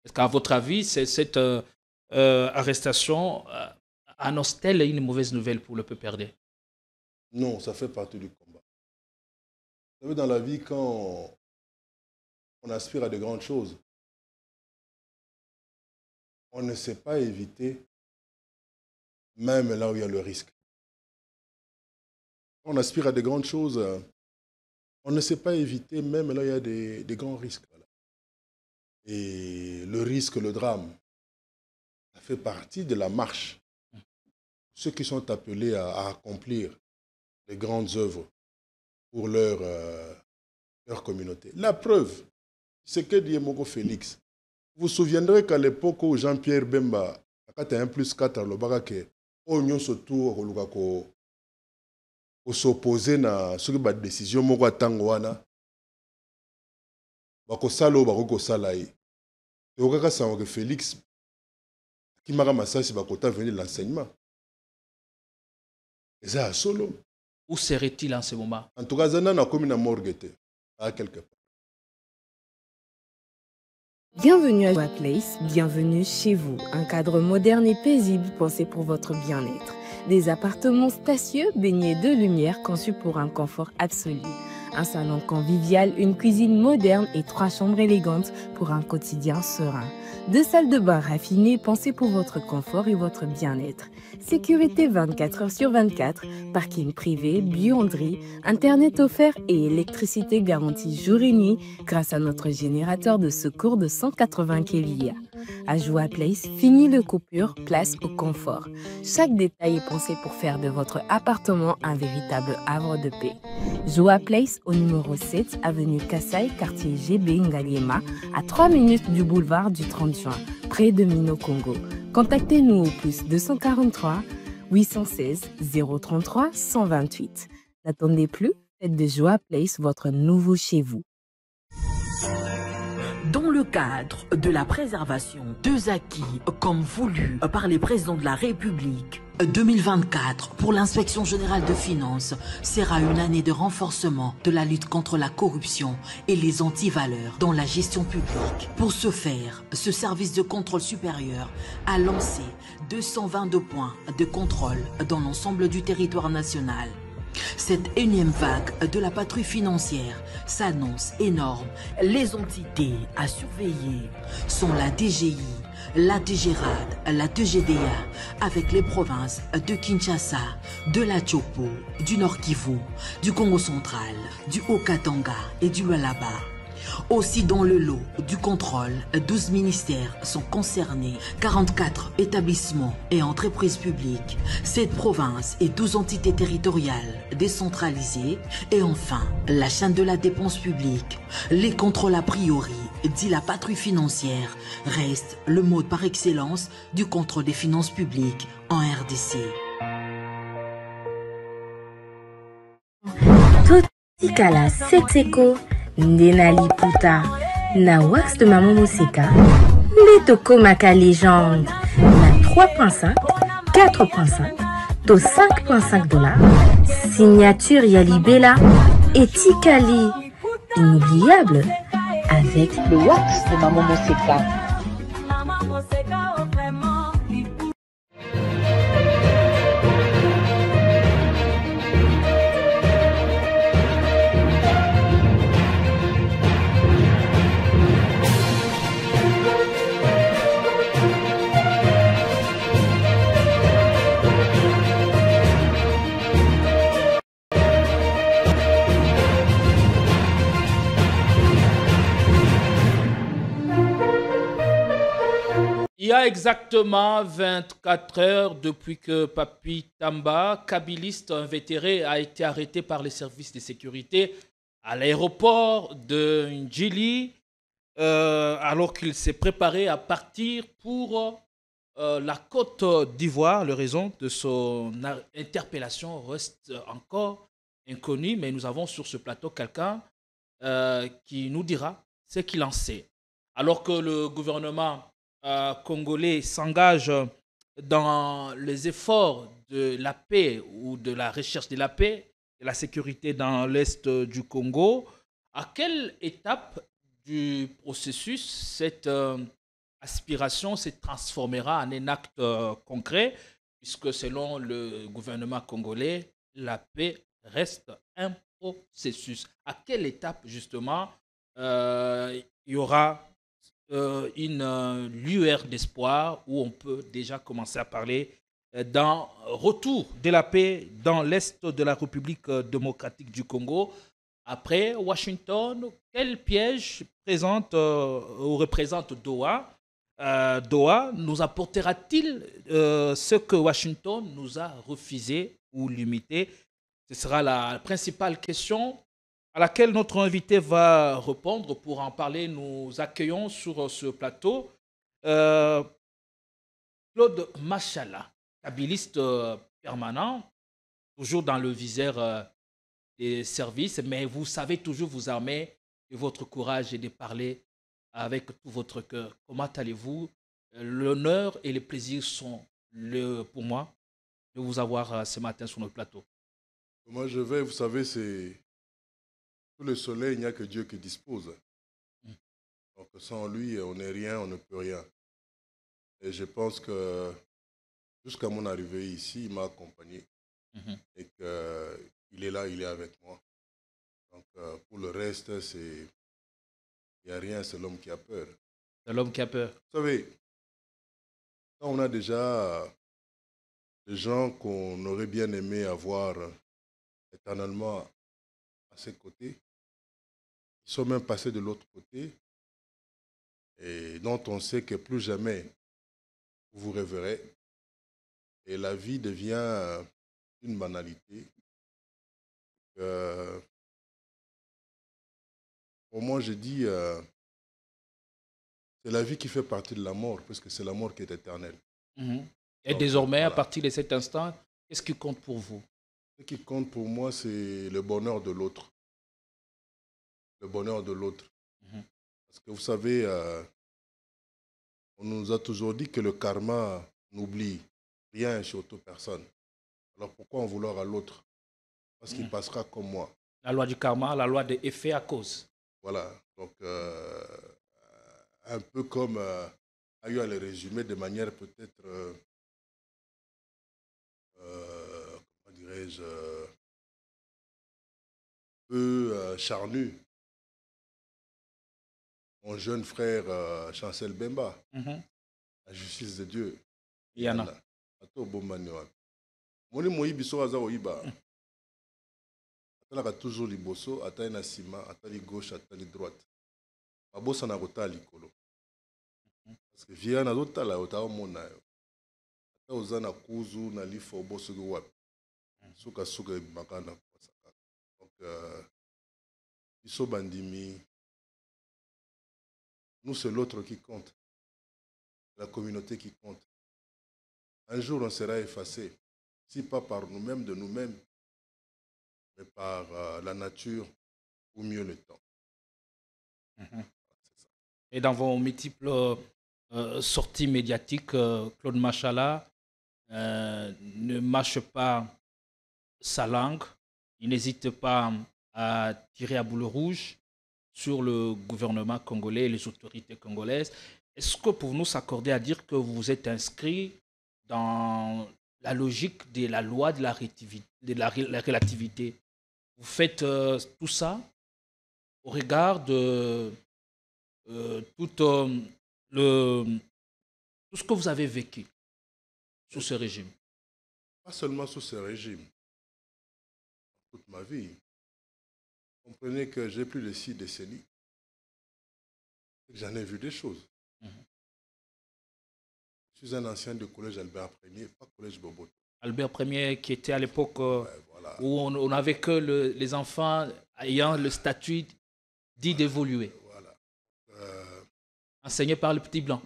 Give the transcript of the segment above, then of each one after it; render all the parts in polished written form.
Est-ce qu'à votre avis, cette arrestation annonce-t-elle une mauvaise nouvelle pour le PPRD? Non, ça fait partie du combat. Vous savez, dans la vie, quand on aspire à de grandes choses, on ne sait pas éviter, même là où il y a le risque. Quand on aspire à de grandes choses, on ne sait pas éviter, même là où il y a des grands risques. Voilà. Et le risque, le drame, ça fait partie de la marche. Ceux qui sont appelés à accomplir les grandes œuvres pour leur communauté. La preuve, c'est que dit Moko Félix. Vous vous souviendrez qu'à l'époque où Jean-Pierre Bemba, quand tu as 1+4, le barake, on se tour au s'opposer à ce qui est décision Moko Tangoana, bakosalo bakosalaï. Et au cas où Félix, qui m'a ramassé, c'est bakota venir de l'enseignement. Et ça solo. Où serait-il en ce moment? En tout cas, ça n'a comme une morgue à quelque part. Bienvenue à Joa Place, bienvenue chez vous. Un cadre moderne et paisible pensé pour votre bien-être. Des appartements spacieux baignés de lumière conçus pour un confort absolu. Un salon convivial, une cuisine moderne et 3 chambres élégantes pour un quotidien serein. 2 salles de bain raffinées pensées pour votre confort et votre bien-être. Sécurité 24 heures sur 24, parking privé, buanderie, internet offert et électricité garantie jour et nuit grâce à notre générateur de secours de 180 kVA. À Joa Place, fini le coupure, place au confort. Chaque détail est pensé pour faire de votre appartement un véritable havre de paix. Joa Place au numéro 7, avenue Kassai, quartier GB Ngaliema, à 3 minutes du boulevard du 30 juin, près de Mino Congo. Contactez-nous au +243 816 033 128. N'attendez plus, faites de Joa Place votre nouveau chez vous. Dans le cadre de la préservation des acquis comme voulu par les présidents de la République, 2024 pour l'inspection générale de finances sera une année de renforcement de la lutte contre la corruption et les antivaleurs dans la gestion publique. Pour ce faire, ce service de contrôle supérieur a lancé 222 points de contrôle dans l'ensemble du territoire national. Cette énième vague de la patrouille financière s'annonce énorme. Les entités à surveiller sont la DGI, la DGRAD, la DGDA, avec les provinces de Kinshasa, de la Tchopo, du Nord Kivu, du Congo central, du Haut-Katanga et du Lualaba. Aussi dans le lot du contrôle, 12 ministères sont concernés, 44 établissements et entreprises publiques, 7 provinces et 12 entités territoriales décentralisées et enfin la chaîne de la dépense publique. Les contrôles a priori, dit la patrouille financière, restent le mode par excellence du contrôle des finances publiques en RDC. Totikala Setseko Ndenali Puta na wax de Maman Moseka Metoko Maka légende na 3.5 4.5 to 5.5 $, signature Yalibela et Tikali inoubliable avec le wax de Maman Moseka. Il y a exactement 24 heures depuis que Papi Tamba, kabiliste invétéré, a été arrêté par les services de sécurité à l'aéroport de Ndjili, alors qu'il s'est préparé à partir pour la Côte d'Ivoire. La raison de son interpellation reste encore inconnue, mais nous avons sur ce plateau quelqu'un qui nous dira ce qu'il en sait. Alors que le gouvernement congolais s'engage dans les efforts de la paix ou de la recherche de la paix et la sécurité dans l'est du Congo, à quelle étape du processus cette aspiration se transformera en un acte concret, puisque selon le gouvernement congolais, la paix reste un processus. À quelle étape, justement, il y aura une lueur d'espoir où on peut déjà commencer à parler d'un retour de la paix dans l'est de la République démocratique du Congo? Après Washington, quel piège présente ou représente Doha? Doha nous apportera-t-il ce que Washington nous a refusé ou limité? Ce sera la principale question à laquelle notre invité va répondre. Pour en parler, nous accueillons sur ce plateau euh, Claude Machala, kabiliste permanent, toujours dans le viseur des services, mais vous savez toujours vous armer de votre courage et de parler avec tout votre cœur. Comment allez-vous? L'honneur et le plaisir sont pour moi de vous avoir ce matin sur notre plateau. Moi, je vais, vous savez, c'est sous le soleil, il n'y a que Dieu qui dispose. Donc, sans lui, on n'est rien, on ne peut rien. Et je pense que jusqu'à mon arrivée ici, il m'a accompagné. Et qu'il est là, il est avec moi. Donc, pour le reste, il n'y a rien, c'est l'homme qui a peur. C'est l'homme qui a peur. Vous savez, quand on a déjà des gens qu'on aurait bien aimé avoir éternellement à ses côtés, ils sont même passés de l'autre côté, et dont on sait que plus jamais vous vous reverrez, et la vie devient une banalité. Pour moi, je dis, c'est la vie qui fait partie de la mort, parce que c'est la mort qui est éternelle. Et donc, désormais, voilà, à partir de cet instant, qu'est-ce qui compte pour vous? Ce qui compte pour moi, c'est le bonheur de l'autre. Le bonheur de l'autre. Parce que vous savez, on nous a toujours dit que le karma n'oublie rien et surtout personne. Alors pourquoi en vouloir à l'autre? Parce qu'il passera comme moi. La loi du karma, la loi des effets à cause. Voilà. Donc, un peu comme Ayo a le résumé de manière peut-être, comment dirais-je, peu charnue. Mon jeune frère Chancel Bemba, la justice de Dieu. Yana. Moni moyibi so aza oyiba. Atalaka toujours liboso, atali na sima, atali gauche, atali droite. Mabosa na kota likolo. Parce que via na dotala otao mona yo. Ata oza na kuzu na lifo boso go wapi. Suka suka makana pasaka. Donc iso bandimi. Nous, c'est l'autre qui compte. La communauté qui compte. Un jour, on sera effacé. Si pas par nous-mêmes, de nous-mêmes, mais par la nature ou mieux le temps. Et dans vos multiples sorties médiatiques, Claude Machala ne mâche pas sa langue. Il n'hésite pas à tirer à boulet rouge sur le gouvernement congolais et les autorités congolaises. Est-ce que pour nous s'accorder à dire que vous êtes inscrit dans la logique de la loi de la relativité? Vous faites tout ça au regard de tout ce que vous avez vécu sous ce régime? Pas seulement sous ce régime. Toute ma vie. Comprenez que j'ai plus de 6 décennies. J'en ai vu des choses. Je suis un ancien du collège Albert Ier, pas collège Boboto. Albert Ier qui était à l'époque voilà, où on n'avait que les enfants ayant le statut dit d'évoluer. Voilà. Enseigné par le petit blanc.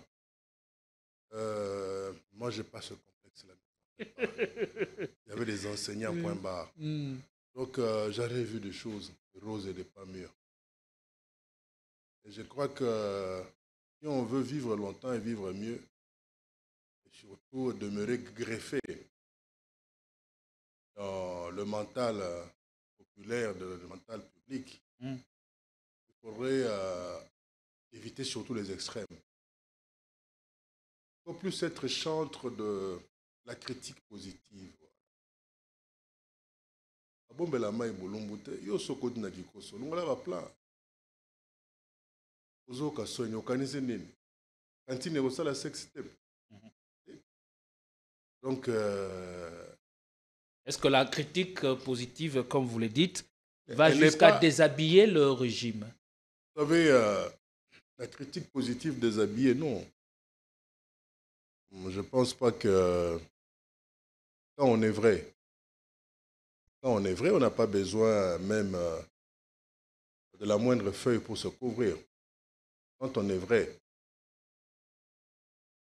Moi, je n'ai pas ce complexe-là. Il y avait des enseignants point barre. Donc, j'en ai vu des choses, des roses et des pas mûres. Et je crois que si on veut vivre longtemps et vivre mieux, et surtout demeurer greffé dans le mental populaire, le mental public, il faudrait éviter surtout les extrêmes. plus être chantre de la critique positive. Abombela mai bolumbute yo sokoti na kikoso longola ba plan. Ozoka sonyo kanise nini. Kantine ko sala sex step. Donc est-ce que la critique positive, comme vous le dites, va jusqu'à déshabiller le régime? Vous savez, la critique positive déshabiller, non. Je ne pense pas que quand on est vrai, on n'a pas besoin même de la moindre feuille pour se couvrir. Quand on est vrai,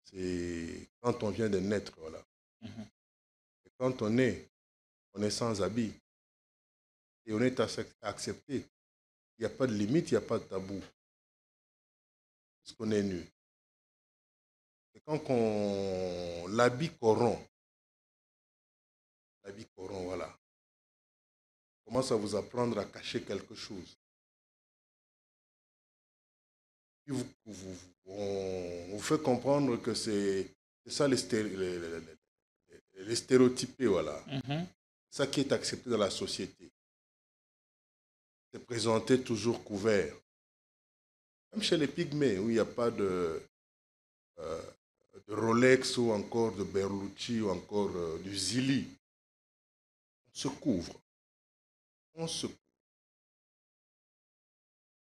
c'est quand on vient de naître, voilà. Et quand on est sans habit et on est accepté. Il n'y a pas de limite, il n'y a pas de tabou. Parce qu'on est nu. Et quand l'habit corrompt, voilà, on commence à vous apprendre à cacher quelque chose. Puis on vous fait comprendre que c'est ça les stéréotypés, voilà. Ça qui est accepté dans la société. C'est présenté toujours couvert. Même chez les pygmées, où il n'y a pas de Rolex ou encore de Berlucci ou encore du Zili, on se couvre. On se couvre.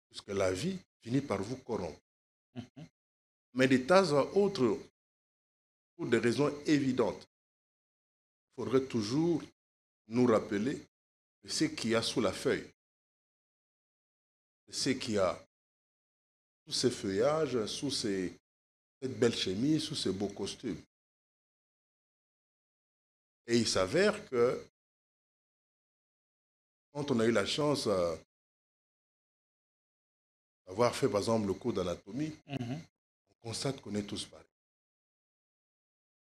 Puisque la vie finit par vous corrompre. Mais de temps à autre, pour des raisons évidentes, il faudrait toujours nous rappeler de ce qu'il y a sous la feuille. De ce qu'il y a sous ces feuillages, sous cette belle chemise, sous ces beaux costumes. Et il s'avère que quand on a eu la chance d'avoir fait par exemple le cours d'anatomie, on constate qu'on est tous pareils.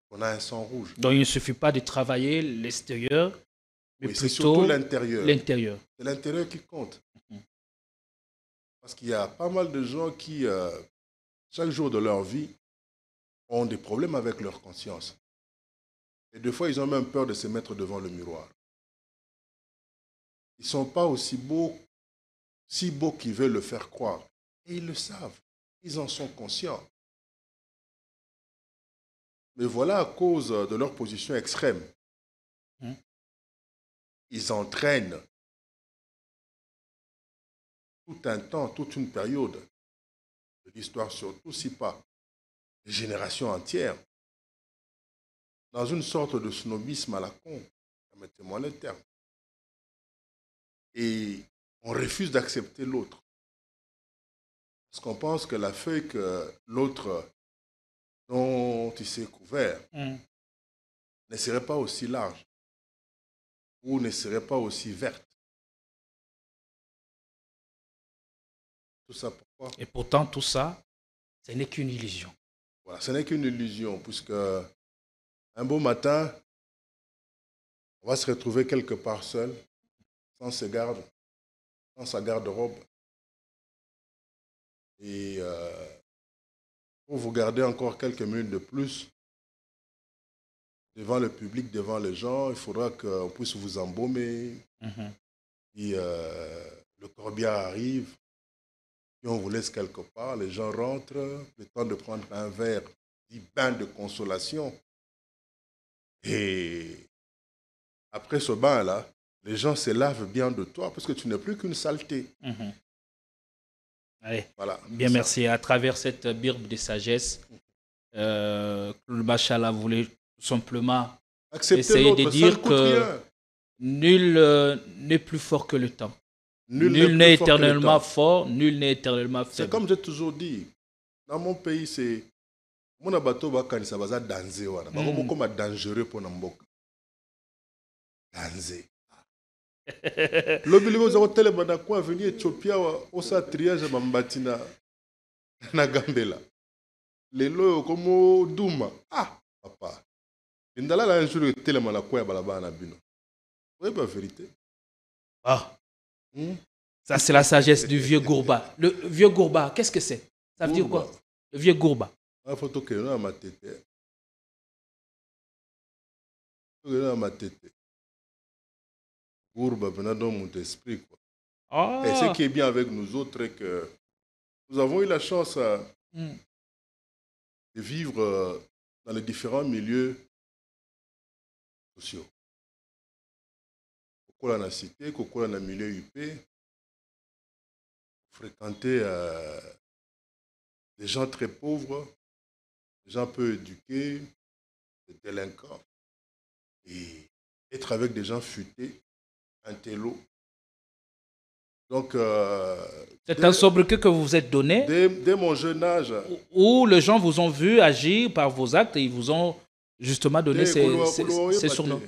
On a un sang rouge. Donc il ne suffit pas de travailler l'extérieur, mais c'est surtout l'intérieur. C'est l'intérieur qui compte. Parce qu'il y a pas mal de gens qui, chaque jour de leur vie, ont des problèmes avec leur conscience. Et des fois, ils ont même peur de se mettre devant le miroir. Ils ne sont pas aussi beaux, si beaux qu'ils veulent le faire croire. Et ils le savent. Ils en sont conscients. Mais voilà, à cause de leur position extrême, ils entraînent tout un temps, toute une période de l'histoire, surtout si pas des générations entières, dans une sorte de snobisme à la con, permettez-moi le terme. Et on refuse d'accepter l'autre. Parce qu'on pense que la feuille que l'autre dont il s'est couvert ne serait pas aussi large ou ne serait pas aussi verte. Tout ça pourquoi? Et pourtant, tout ça, ce n'est qu'une illusion. Voilà, ce n'est qu'une illusion, puisque un beau matin, on va se retrouver quelque part seul, sans ses gardes, sans sa garde-robe. Et pour vous garder encore quelques minutes de plus, devant le public, devant les gens, il faudra qu'on puisse vous embaumer. Puis le corbillard arrive. Puis on vous laisse quelque part, les gens rentrent, le temps de prendre un verre, dit bain de consolation. Et après ce bain-là, les gens se lavent bien de toi parce que tu n'es plus qu'une saleté. Allez, voilà, bien merci. À travers cette birbe de sagesse, Claude Bachala voulait tout simplement essayer de dire que nul n'est plus fort que le temps. Nul n'est éternellement fort, nul n'est éternellement faible. C'est comme j'ai toujours dit, dans mon pays, c'est mon abato bakanisa baza danger wana. Bako comme dangereux pour namboka. Danger. Lobi libo zako tele bana kwa venir Ethiopia osa triage bambatina na Gambela. Lelo comme Duma. Ah papa. Indala la un jour tele mana kwa balaba na bino. Oui, pas vérité. Ah. Ça, c'est la sagesse du vieux Gourba. Le vieux Gourba, qu'est-ce que c'est? Ça veut dire quoi? Le vieux Gourba. La photo que nous avons ma tête. ma tête. Pour dans mon esprit. Ah. Et ce qui est bien avec nous autres est que nous avons eu la chance de vivre dans les différents milieux sociaux. Au dans la cité, dans le milieu UP, fréquenter des gens très pauvres, des gens peu éduqués, des délinquants, et être avec des gens futés, intello. Donc, c'est un sobriquet que vous vous êtes donné dès mon jeune âge. Où les gens vous ont vu agir par vos actes et ils vous ont justement donné ces surnoms.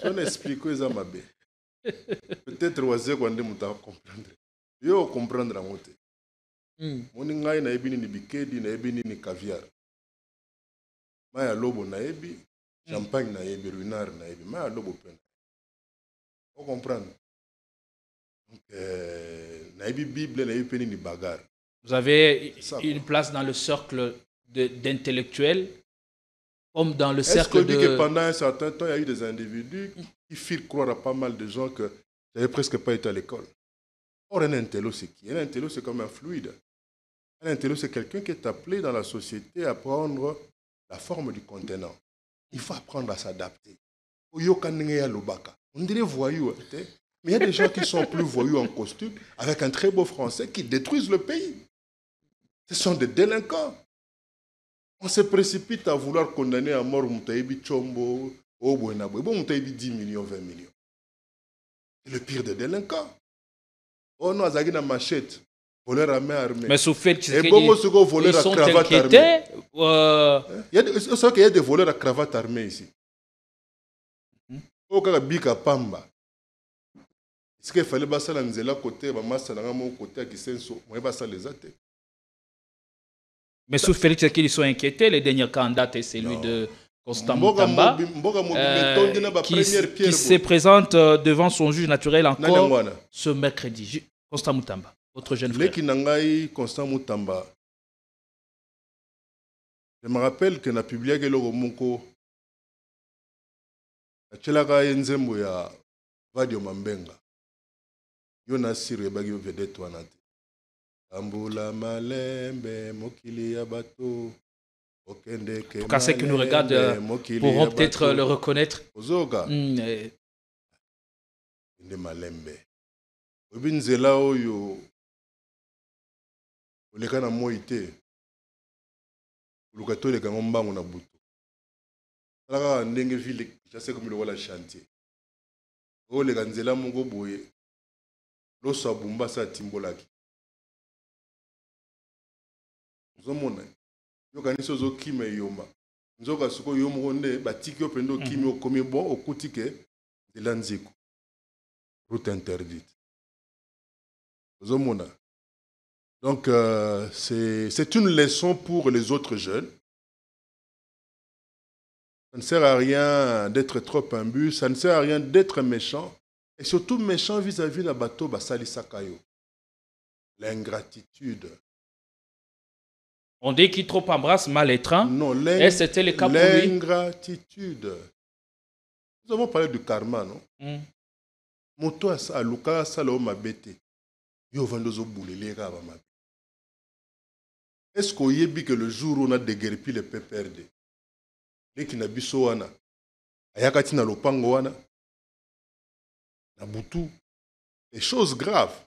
On explique ça ma bé. Peut-être oisé quand on t'a comprendre. Yo comprendre en moté. Mon ngai na ebi ni bikedi na ebi ni caviar. Maya lobo na ebi, champagne na ebi, ruinard na ebi. Maya lobo pen. On comprendre. Donc na ebi Bible na ebi peni ni bagarre. Vous avez une place dans le cercle d'intellectuels comme dans le cercle de... Est-ce qu'on dit que pendant un certain temps, il y a eu des individus qui firent croire à pas mal de gens que j'avais presque pas été à l'école. Or, un intello, c'est qui? Un intello, c'est comme un fluide. Un intello, c'est quelqu'un qui est appelé dans la société à prendre la forme du contenant. Il faut apprendre à s'adapter. On dirait voyou, mais il y a des gens qui sont plus voyous en costume, avec un très beau français, qui détruisent le pays. Ce sont des délinquants. On se précipite à vouloir condamner à mort Moutaïbi Chombo, Obuenabwe. Bon, Moutaïbi 10 millions, 20 millions. C'est le pire des délinquants. Oh non, Azagina machette, voleur à main armée. Mais sous fait, et bon, ils sont inquiétés. Il y a des voleurs à cravate armée ici. Au cas Bika Pamba. Est-ce qu'il fallait passer la nzela côté, Massa Nangamo côté à Kisenso, on va passer les athées. Mais sous Félix ils sont inquiétés, les derniers cas en date, c'est celui de Constant Moutamba, qui se présente devant son juge naturel encore ce mercredi. Constant Moutamba, votre jeune frère. Constant Moutamba. Je me rappelle que na publié que le Romonko, Chelaka Enzembo ya Vadio Mambenga, Yona Siri Bagio Vedette Wanate. Ambula malembe mokili ya bato. En tout cas, ceux qui nous regardent pourront peut-être le reconnaître. Ozoka. Inde malembe. Obinzela oyo. Oleka na moite. Olukato leka ngombango na butu. Alaka ndenge ville, je sais comme le wala chantier. Oleka nzela mongo boye. Loso abumba sa timbolaki. Zomona yo kanisa zo kime yoma nzoka suko yo monde batiki opendo kimi okomi bon okutike de lanziko route interdite Zomona. Donc c'est une leçon pour les autres jeunes. Ça ne sert à rien d'être trop imbu, ça ne sert à rien d'être méchant et surtout méchant vis-à-vis de bateau basali sakayo. L'ingratitude. On dit qu'il trop embrasse mal étreint. Non, et c'était le cas pour lui. L'ingratitude. Nous avons parlé du karma, non? Moto a luka sala o mabete. Yo vandozo boulele ka ba mabete. Est-ce qu'on y est que le jour où on a déguerpi le PPRD, les qui n'a biso wana, ayakati na lopango wana, na butu, des choses graves.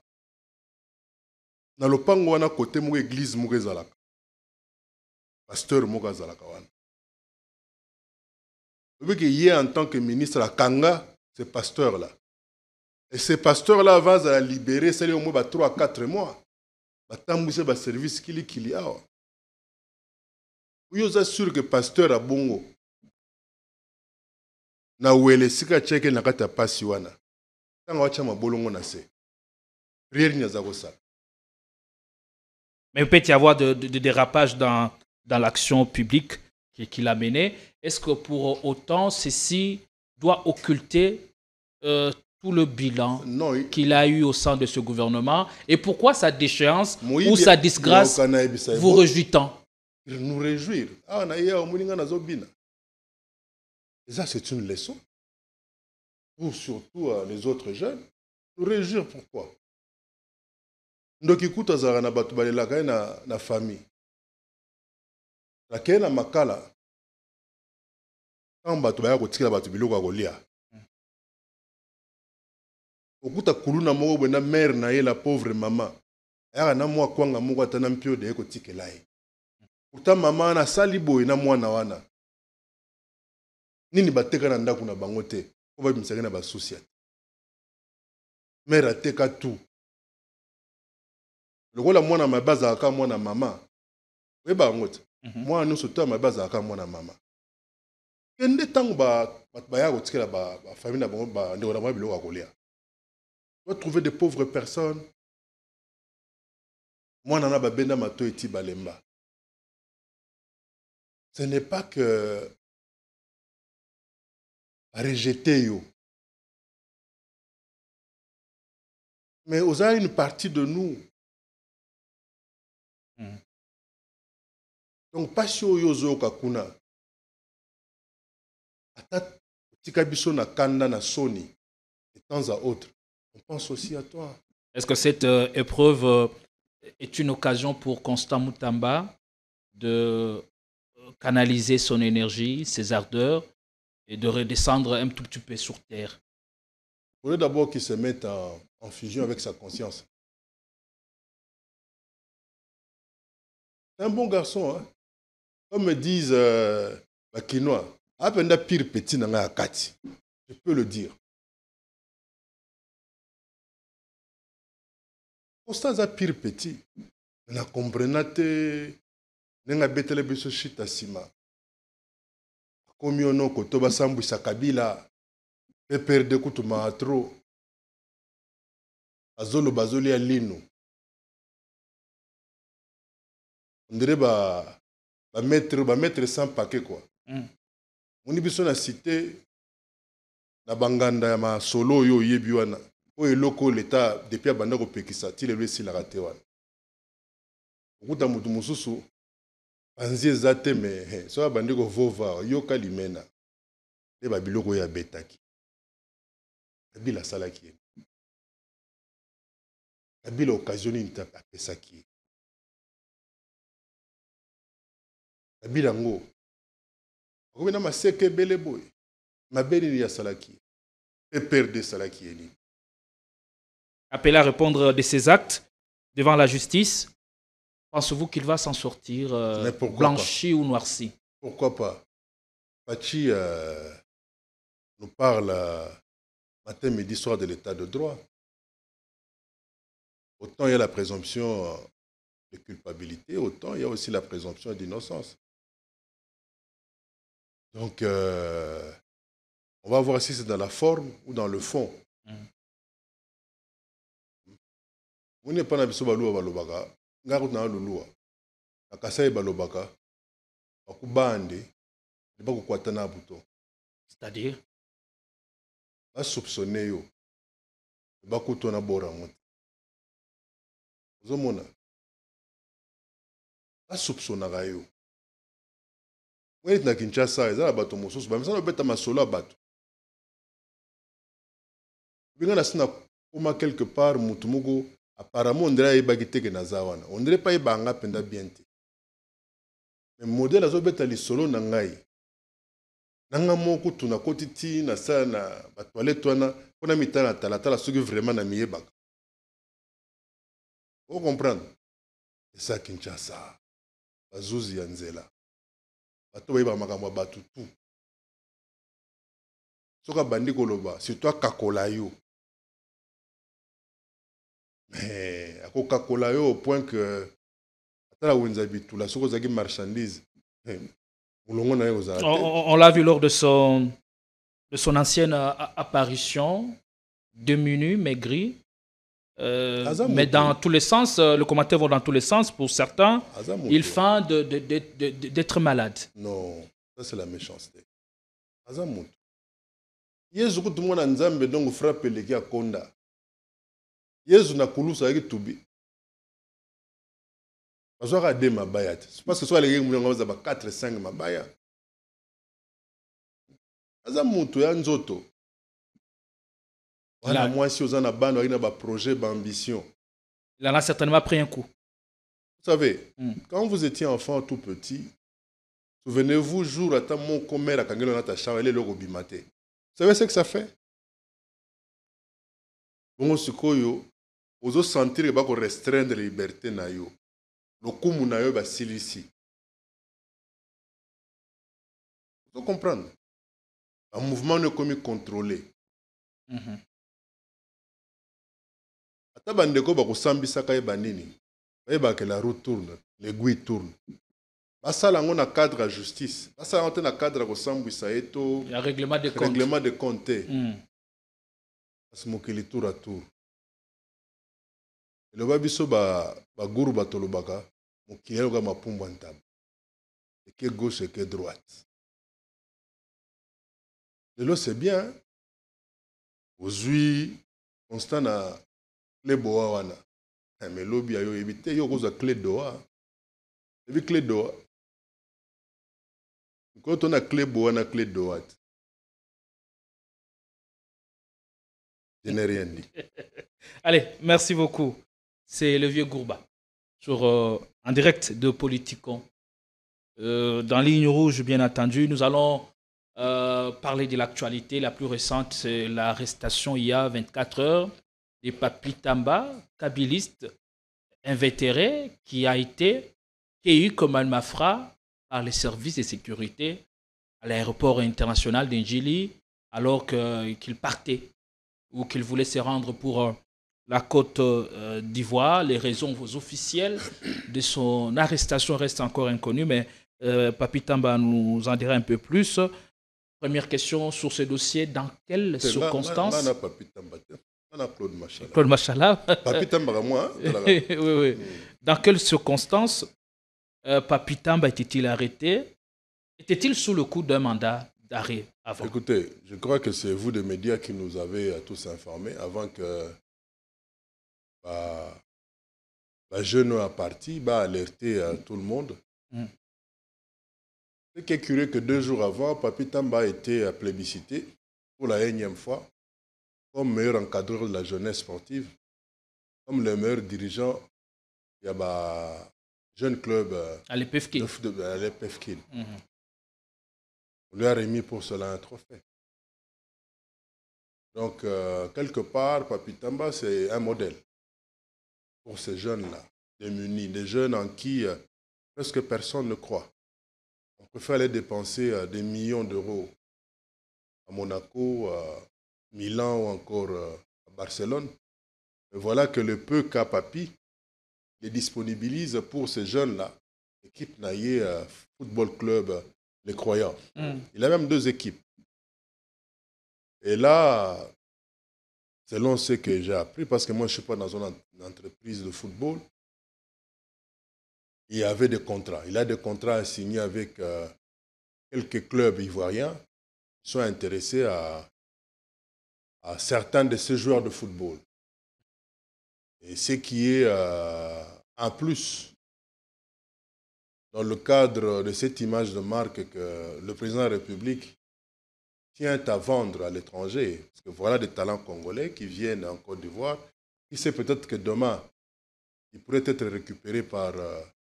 Na lopango wana côté mo église mo ezalaka. Pasteur Mokazala Kawan. Vous voyez qu'il y a en tant que ministre à Kanga, ce pasteur-là. Et ce pasteur-là va libérer, c'est au moins 3 à 4 mois. Il va le service qu'il y a. Vous êtes sûr que le pasteur a bongo. Na wele sika cheke na kata pasi wana. Tanga wacha mabolongo na se. Rien n'y a ça. Mais il peut y avoir de dérapage dans l'action publique qu'il a menée. Est-ce que pour autant, ceci doit occulter tout le bilan qu'il a eu au sein de ce gouvernement? Et pourquoi sa déchéance ou sa disgrâce vous réjouit tant? Nous réjouir. Et ça, c'est une leçon pour surtout les autres jeunes. Nous réagir pourquoi? Donc, écoute, na batu balelaka na famille. La kena makala. Quand batu baya kotikela batu biloko kolia. Okuta kuluna moko bwena mère na ye la pauvre maman. Aya na mwa kwanga moko atana mpio de kotikela ye. Pourtant maman na sali boy na mwana wana. Nini bateka na ndako na bango te. Ko ba bimisaka na ba société. Mère ateka tout. Lokola mwana mabaza aka mwana mama. Weba ngote. Mwana nusu to mabaza aka mwana mama. Kende tango ba ya kotikela ba famille na bango ba ndeko na ba biloko kolia. On va trouver des pauvres personnes. Moi, on a babenda mato eti balemba. Ce n'est pas que rejeter yo. Mais vous avez une partie de nous. Donc, pas si yozo kakuna. Atat tikabiso na kanda na soni. De temps à autre. On pense aussi à toi. Est-ce que cette épreuve est une occasion pour Constant Mutamba de canaliser son énergie, ses ardeurs et de redescendre un tout petit peu sur terre? Il faudrait d'abord qu'il se mette en fusion avec sa conscience. C'est un bon garçon, hein? Comme me disent les Quinois, apenda pire petit nanga akati. Je peux le dire. Constant a pire petit. Na comprenate nenga betele biso shita sima. Komi ono koto basambu sakabila pe perde kutuma atro. Azolo bazoli ya lino. On dirait ba mettre sans paquet quoi. Moni biso na cité na banganda ya ma solo yo yebi wana. O eloko l'état depuis abanda ko pekisa ti le si la raté wana. Okuta mutu mususu anzi ezate me so abandi ko vova yo kalimena. Le ba biloko ya betaki. Kabila salaki. Kabila occasion nta apesaki. Kabila ngo. Okobena maseke bele boy. Mabeli ya salaki. Et perdre salaki eni. Appelé à répondre de ses actes devant la justice, pensez-vous qu'il va s'en sortir blanchi ou noirci? Pourquoi pas? Pachi nous parle matin, midi, soir de l'état de droit. Autant il y a la présomption de culpabilité, autant il y a aussi la présomption d'innocence. Donc, on va voir si c'est dans la forme ou dans le fond. On n'est pas dans le balou balobaka, ngaru na lulua. Akasai balobaka, akubande, ne pas kukwatana buto. C'est-à-dire? Ba soupçonner yo. Ba kutona bora monte. Zomona. Ba soupçonnaka yo. Moi na Kinshasa, ezala bato mosusu, ba misana beta masolo a bato. Binga na sina kuma quelque part mutumugo. Apparemment, on dirait que nazawana. On dirait pas ibanga penda bien. Mais modèle azo beta li solo nangai. Nanga moko tuna kotiti na sa na ba toilette wana pona mitana tala soki vraiment na miyebaka. Vous comprendre? C'est ça Kinshasa. Bazuzi ya nzela. Bato ba makambo batu tout. Soka bandi koloba, c'est toi kakola yo. Mais à Coca-Cola au point que la marchandise. On l'a vu lors de son ancienne apparition, diminué, maigri. Mais dans tous les sens, le commentaire va dans tous les sens. Pour certains, il feint d'être malade. Non, ça c'est la méchanceté. Azamout. Yezu tout le monde a nzambe donc frappe les gars konda. Yezu na kulusa yaki tubi. Bazwaka de mabaya. C'est parce que soit les gens ont 4 5 mabaya. aza mutu ya nzoto. Wana mwasi oza na bana na ba projet, ba ambition. Il en a certainement pris un coup. Vous savez, quand vous étiez enfant tout petit, souvenez-vous, jour à mon commerce à Kangelo Natacha, elle est le robimate. Vous savez ce que ça fait? Bon, ce koyo, vous sentir que vous restreindre la liberté na yo. Le kumu na yo ba silisi. Vous comprenez? Un mouvement ne comme contrôlé. Ata bandeko ba ko sambisa kay banini. Ba que la roue tourne, l'aiguille tourne. Basala ngo na cadre à justice. Basala ngo na cadre à kosambisa eto. Il y a règlement de compte. Règlement de compte. Asmokeli tour à tour. Le babiso ba guru batolobaka mokiyelo ka mapumba ntaba. Et que gauche et que droite. Lelo c'est bien. Ozui constant na clé boa wana. Mais lobby ayo éviter yo koza clé doa. Et puis clé doa. Quand on a clé boa na clé droite. Je n'ai rien dit. Allez, merci beaucoup. C'est le vieux Gourba en direct de Politicon. Dans Ligne Rouge, bien entendu, nous allons parler de l'actualité. La plus récente, c'est l'arrestation il y a 24 heures de Papi Tamba, kabiliste invétéré, qui a été cueilli comme un mafra par les services de sécurité à l'aéroport international d'Njili alors qu'il partait ou qu'il voulait se rendre pour la Côte d'Ivoire. Les raisons officielles de son arrestation restent encore inconnues, mais Papi Tamba nous en dira un peu plus. Première question sur ce dossier, dans quelles circonstances... Claude Machala. Papi Tamba, moi. Oui. Dans quelles circonstances Papi Tamba était-il arrêté? Était-il sous le coup d'un mandat d'arrêt avant? Écoutez, je crois que c'est vous, des médias, qui nous avez tous informés avant que jeune a parti, alerter tout le monde. Ce qui est curieux que 2 jours avant, Papi Tamba a été plébiscité pour la énième fois comme meilleur encadreur de la jeunesse sportive, comme le meilleur dirigeant. Il y a jeune club à l'EPFKIL. On lui a remis pour cela un trophée. Donc, quelque part, Papi Tamba, c'est un modèle pour ces jeunes-là, démunis, des jeunes en qui presque personne ne croit. On préfère aller dépenser des millions d'euros à Monaco, à Milan ou encore à Barcelone. Mais voilà que le peu qu'a Papi les disponibilise pour ces jeunes-là. L'équipe Naïe Football Club Les Croyants. Il a même 2 équipes. Et là, selon ce que j'ai appris, parce que moi je ne suis pas dans une entreprise de football, il y avait des contrats. Il a des contrats signés avec quelques clubs ivoiriens qui sont intéressés à certains de ces joueurs de football. Et ce qui est en plus, dans le cadre de cette image de marque que le président de la République tient à vendre à l'étranger, parce que voilà des talents congolais qui viennent en Côte d'Ivoire, qui sait peut-être que demain, ils pourraient être récupérés par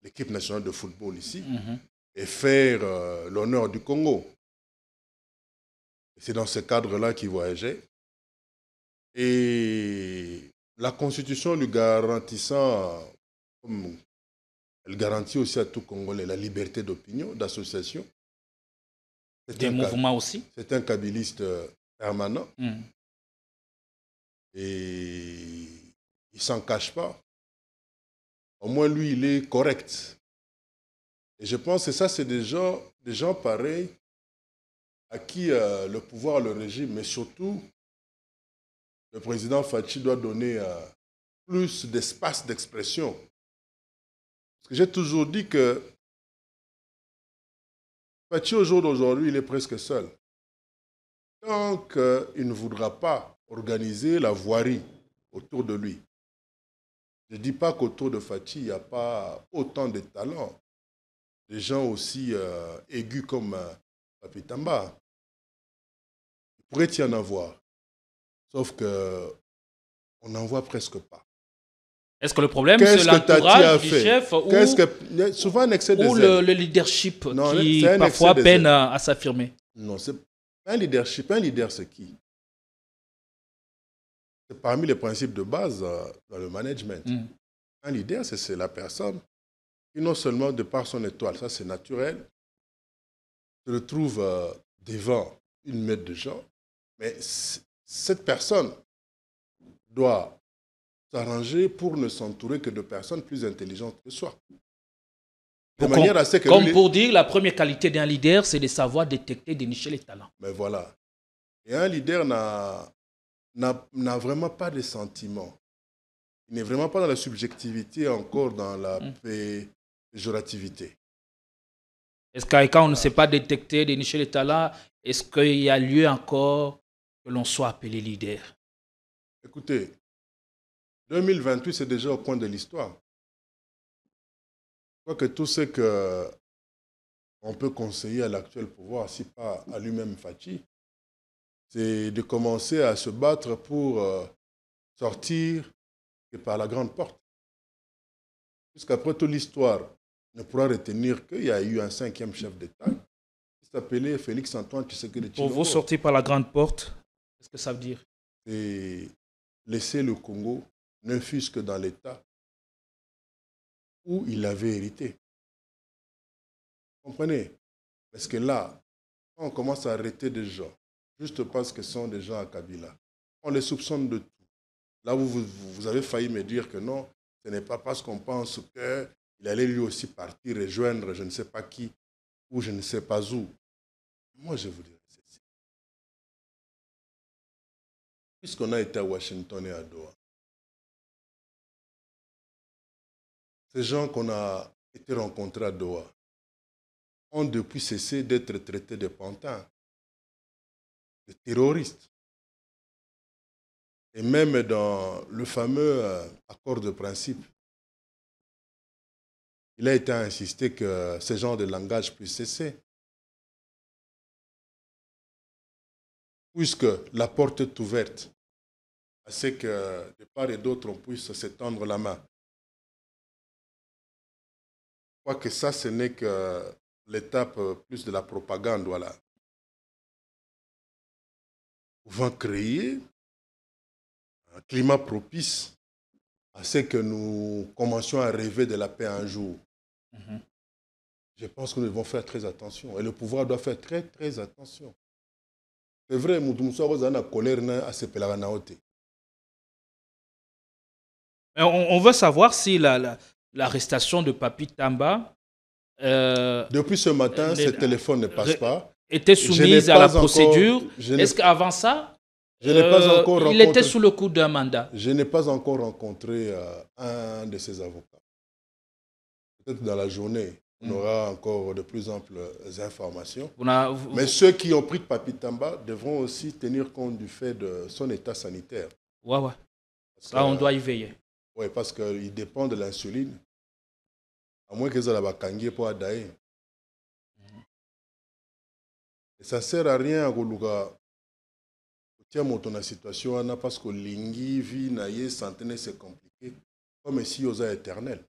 l'équipe nationale de football ici et faire l'honneur du Congo. C'est dans ce cadre-là qu'il voyageait. Et la Constitution lui garantissant, comme elle garantit aussi à tout Congolais la liberté d'opinion, d'association. Des mouvements aussi. C'est un kabiliste permanent. Et il ne s'en cache pas. Au moins, lui, il est correct. Et je pense que ça, c'est des gens pareils à qui le pouvoir, le régime, mais surtout, le président Fachi doit donner plus d'espace d'expression. Parce que j'ai toujours dit que Fachi, au jour d'aujourd'hui, il est presque seul. Donc, il ne voudra pas organiser la voirie autour de lui. Je ne dis pas qu'autour de Fachi, il n'y a pas autant de talents. Des gens aussi aigus comme Papi Tamba. pourrait y en avoir. Sauf qu'on n'en voit presque pas. Est-ce que le problème, c'est l'entourage du chef souvent un excès de ou zèle. le leadership qui parfois peine à s'affirmer? Non, c'est pas un leadership. Un leader, c'est qui? C'est parmi les principes de base dans le management. Un leader, c'est la personne qui, non seulement de par son étoile, ça c'est naturel, se retrouve devant une meute de gens, mais cette personne doit s'arranger pour ne s'entourer que de personnes plus intelligentes que soi. Pour dire, la première qualité d'un leader, c'est de savoir détecter, dénicher les talents. Mais voilà. Et un leader n'a vraiment pas de sentiments. Il n'est vraiment pas dans la subjectivité, encore dans la péjorativité. Est-ce que quand on ne sait pas détecter, dénicher les talents, est-ce qu'il y a lieu encore que l'on soit appelé leader? Écoutez, 2028, c'est déjà au coin de l'histoire. Je crois que tout ce qu'on peut conseiller à l'actuel pouvoir, si pas à lui-même Fachi, c'est de commencer à se battre pour sortir par la grande porte. Puisqu'après toute l'histoire ne pourra retenir qu'il y a eu un 5e chef d'État qui s'appelait Félix-Antoine Tshisekedi Tshilombo. Pour vous sortir par la grande porte, qu'est-ce que ça veut dire? C'est laisser le Congo ne fût-ce que dans l'état où il avait hérité. Vous comprenez? Parce que là, quand on commence à arrêter des gens, juste parce que ce sont des gens à Kabila, on les soupçonne de tout. Là où vous avez failli me dire que non, ce n'est pas parce qu'on pense qu'il allait lui aussi partir rejoindre je ne sais pas qui ou je ne sais pas où. Moi, je vous dirais ceci. Puisqu'on a été à Washington et à Doha, ces gens qu'on a été rencontrés à Doha ont depuis cessé d'être traités de pantins, de terroristes. Et même dans le fameux accord de principe, il a été insisté que ce genre de langage puisse cesser. Puisque la porte est ouverte à ce que de part et d'autre on puisse s'étendre la main. Je crois que ça, ce n'est que l'étape plus de la propagande, voilà. Pouvant créer un climat propice à ce que nous commencions à rêver de la paix un jour. Je pense que nous devons faire très attention. Et le pouvoir doit faire très, très attention. C'est vrai, on veut savoir si l'arrestation de Papi Tamba depuis ce matin, ce téléphone ne passe pas. Était soumise à la procédure. Est-ce qu'avant ça, il était sous le coup d'un mandat? Je n'ai pas encore rencontré un de ses avocats. Peut-être dans la journée, on aura encore de plus amples informations. Mais ceux qui ont pris Papi Tamba devront aussi tenir compte du fait de son état sanitaire. Ouais. Ça, on doit y veiller. Oui, parce qu'il dépend de l'insuline. À moins qu'ils aient la bakangie pour adaï. Et ça ne sert à rien à Goluga. Tiens, mon ton situation, parce que l'ingi, vie, naïe, santé, c'est compliqué. Comme si aux éternel.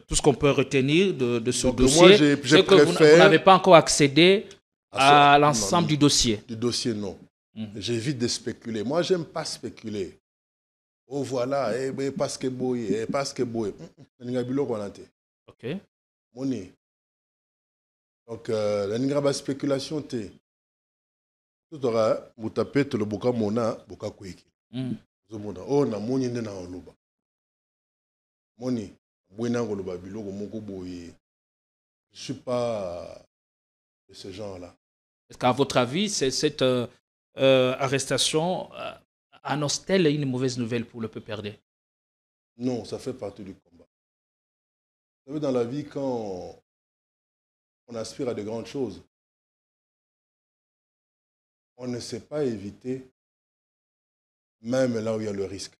Tout ce qu'on peut retenir de ce dossier, c'est que vous n'avez pas encore accédé à l'ensemble du dossier. Du dossier, non. J'évite de spéculer. Moi, je n'aime pas spéculer. Oh voilà, parce que boy, parce que boy. Ok. Moni. Donc, la nigraba spéculation, tu auras, vous tapez le boka mona, boka kweki. Oh, na moni na oluba. Moni, buena oluba biloko moko boye. Je ne suis pas de ce genre-là. Est-ce qu'à votre avis, cette arrestation annonce-t-elle une mauvaise nouvelle pour le PPRD? Non, ça fait partie du combat. Vous savez, dans la vie, quand on aspire à de grandes choses, on ne sait pas éviter, même là où il y a le risque.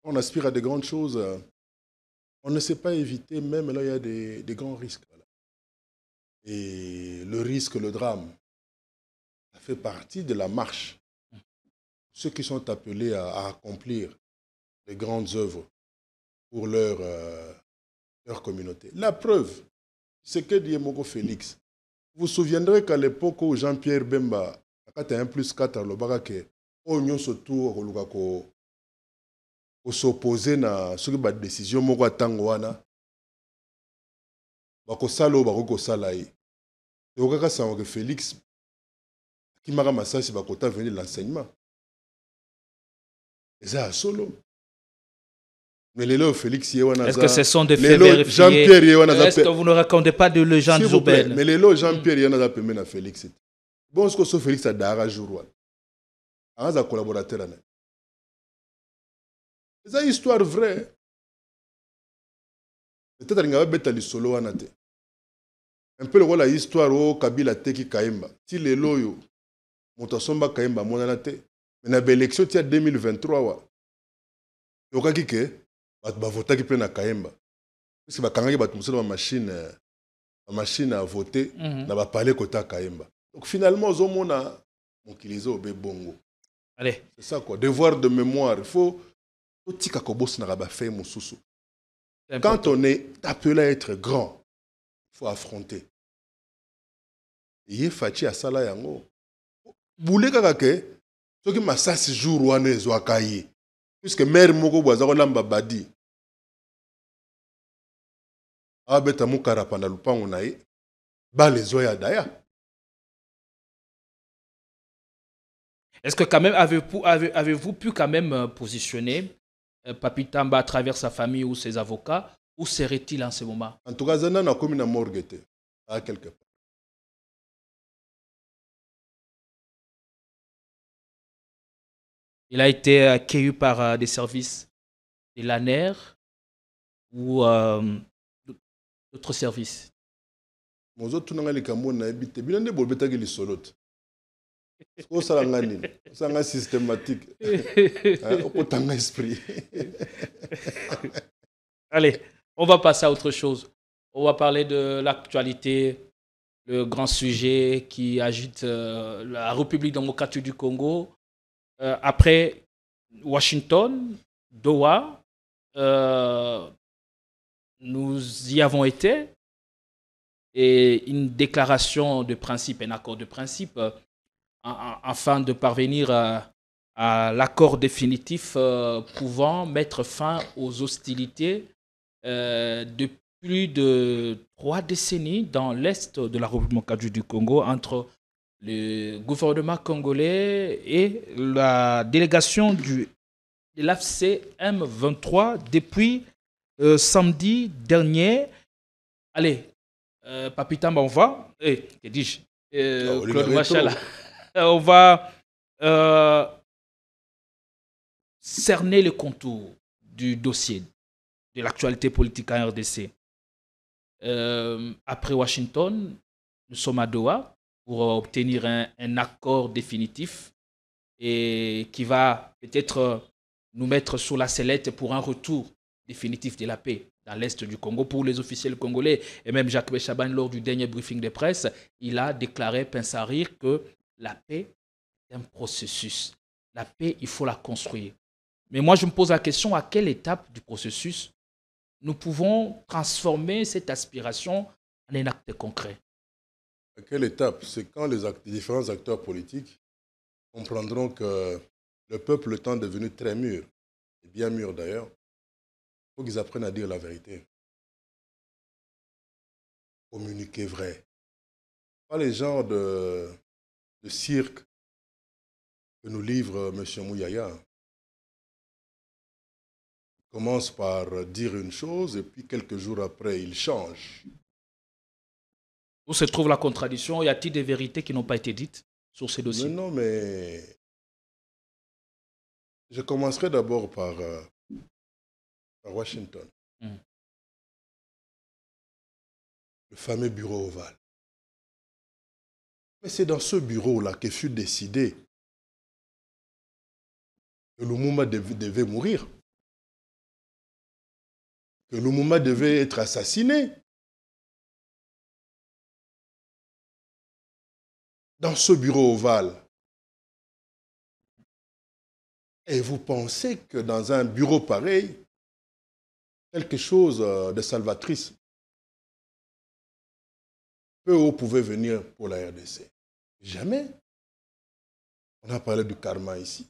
Quand on aspire à de grandes choses, on ne sait pas éviter, même là où il y a des grands risques. Voilà. Et le risque, le drame, ça fait partie de la marche. Ceux qui sont appelés à accomplir les grandes œuvres pour leur communauté. La preuve, c'est que dit Moko Félix. Vous vous souviendrez qu'à l'époque où Jean-Pierre Bemba, quand 1+4 le bagake, on y surtout au s'opposer à ce qui est décision moko atangwana, bako salo bako salai. Et au cas où Félix, qui m'a ramassé si bako ta venir l'enseignement. Et ça solo. Mais les lots Félix est-ce que ce sont des faits vérifiés? Jean-Pierre est-ce que vous ne racontez pas de légendes urbaines? Mais les lots Jean-Pierre Yéwana permis à Félix. Bon, ce que ce Félix a d'ara jour. Un collaborateur. C'est une histoire vraie. Peut-être qu'il y a un solo à Nate. Un peu le rôle de l'histoire au Kabila Teki Kaimba. Si les loyaux, Motasomba Kaimba, mon anate. Mais dans l'élection, il y a 2023. Il y a qui va voter qui prend na Kaimba. Parce que va kangi va tomber ma machine à voter na va parler kota Kaimba. Donc finalement, aux hommes on a utilisé au bongo. Allez. C'est ça quoi. Devoir de mémoire. Il faut tika kobos na ba fait mususu. Quand on est appelé à être grand, il faut affronter. Et fachi à sala yango. Boule kaka ke ce qui m'a sassi jour wana ezwa kayi. Puisque mère moko boza ko lamba badi. Abeta mukara panda lupango na ye. Ba les oya daya. Est-ce que quand même avez-vous pu quand même positionner Papi Tamba à travers sa famille ou ses avocats? Où serait-il en ce moment? En tout cas, Zana n'a commis une morgue à quelque part. Il a été accueilli par des services de l'ANER ou d'autres services? Mozo tunanga likambo na ebite bilande bolbetaki lisolote. Ko salanga nini? Sanga systématique. Au tanga esprit. Allez, on va passer à autre chose. On va parler de l'actualité, le grand sujet qui agite la République démocratique du Congo. Après Washington, Doha, nous y avons été. Et une déclaration de principe, un accord de principe, afin de parvenir à l'accord définitif pouvant mettre fin aux hostilités de plus de 3 décennies dans l'est de la République démocratique du Congo entre le gouvernement congolais et la délégation de l'AFC M23 depuis samedi dernier. Allez, Papi Tamba, on va, que dis-je, Claude Machala, on va cerner le contour du dossier de l'actualité politique en RDC. Après Washington, nous sommes à Doha pour obtenir un accord définitif et qui va peut-être nous mettre sur la sellette pour un retour définitif de la paix dans l'est du Congo. Pour les officiels congolais et même Jacques Béchaban, lors du dernier briefing de presse, il a déclaré, pince à rire, que la paix est un processus. La paix, il faut la construire. Mais moi, je me pose la question, à quelle étape du processus nous pouvons transformer cette aspiration en un acte concret? À quelle étape? C'est quand les différents acteurs politiques comprendront que le peuple, le temps est devenu très mûr, et bien mûr d'ailleurs. Il faut qu'ils apprennent à dire la vérité. Communiquer vrai. Pas les genres de cirque que nous livre M. Mouyaya. Il commence par dire une chose et puis quelques jours après, il change. Où se trouve la contradiction? Y a-t-il des vérités qui n'ont pas été dites sur ces dossiers? Non, mais je commencerai d'abord par Washington. Le fameux bureau ovale. Mais c'est dans ce bureau-là que fut décidé que Lumumba devait mourir, que Lumumba devait être assassiné. dans ce bureau ovale. Et vous pensez que dans un bureau pareil, quelque chose de salvatrice peu pouvait venir pour la RDC? Jamais. On a parlé du karma ici.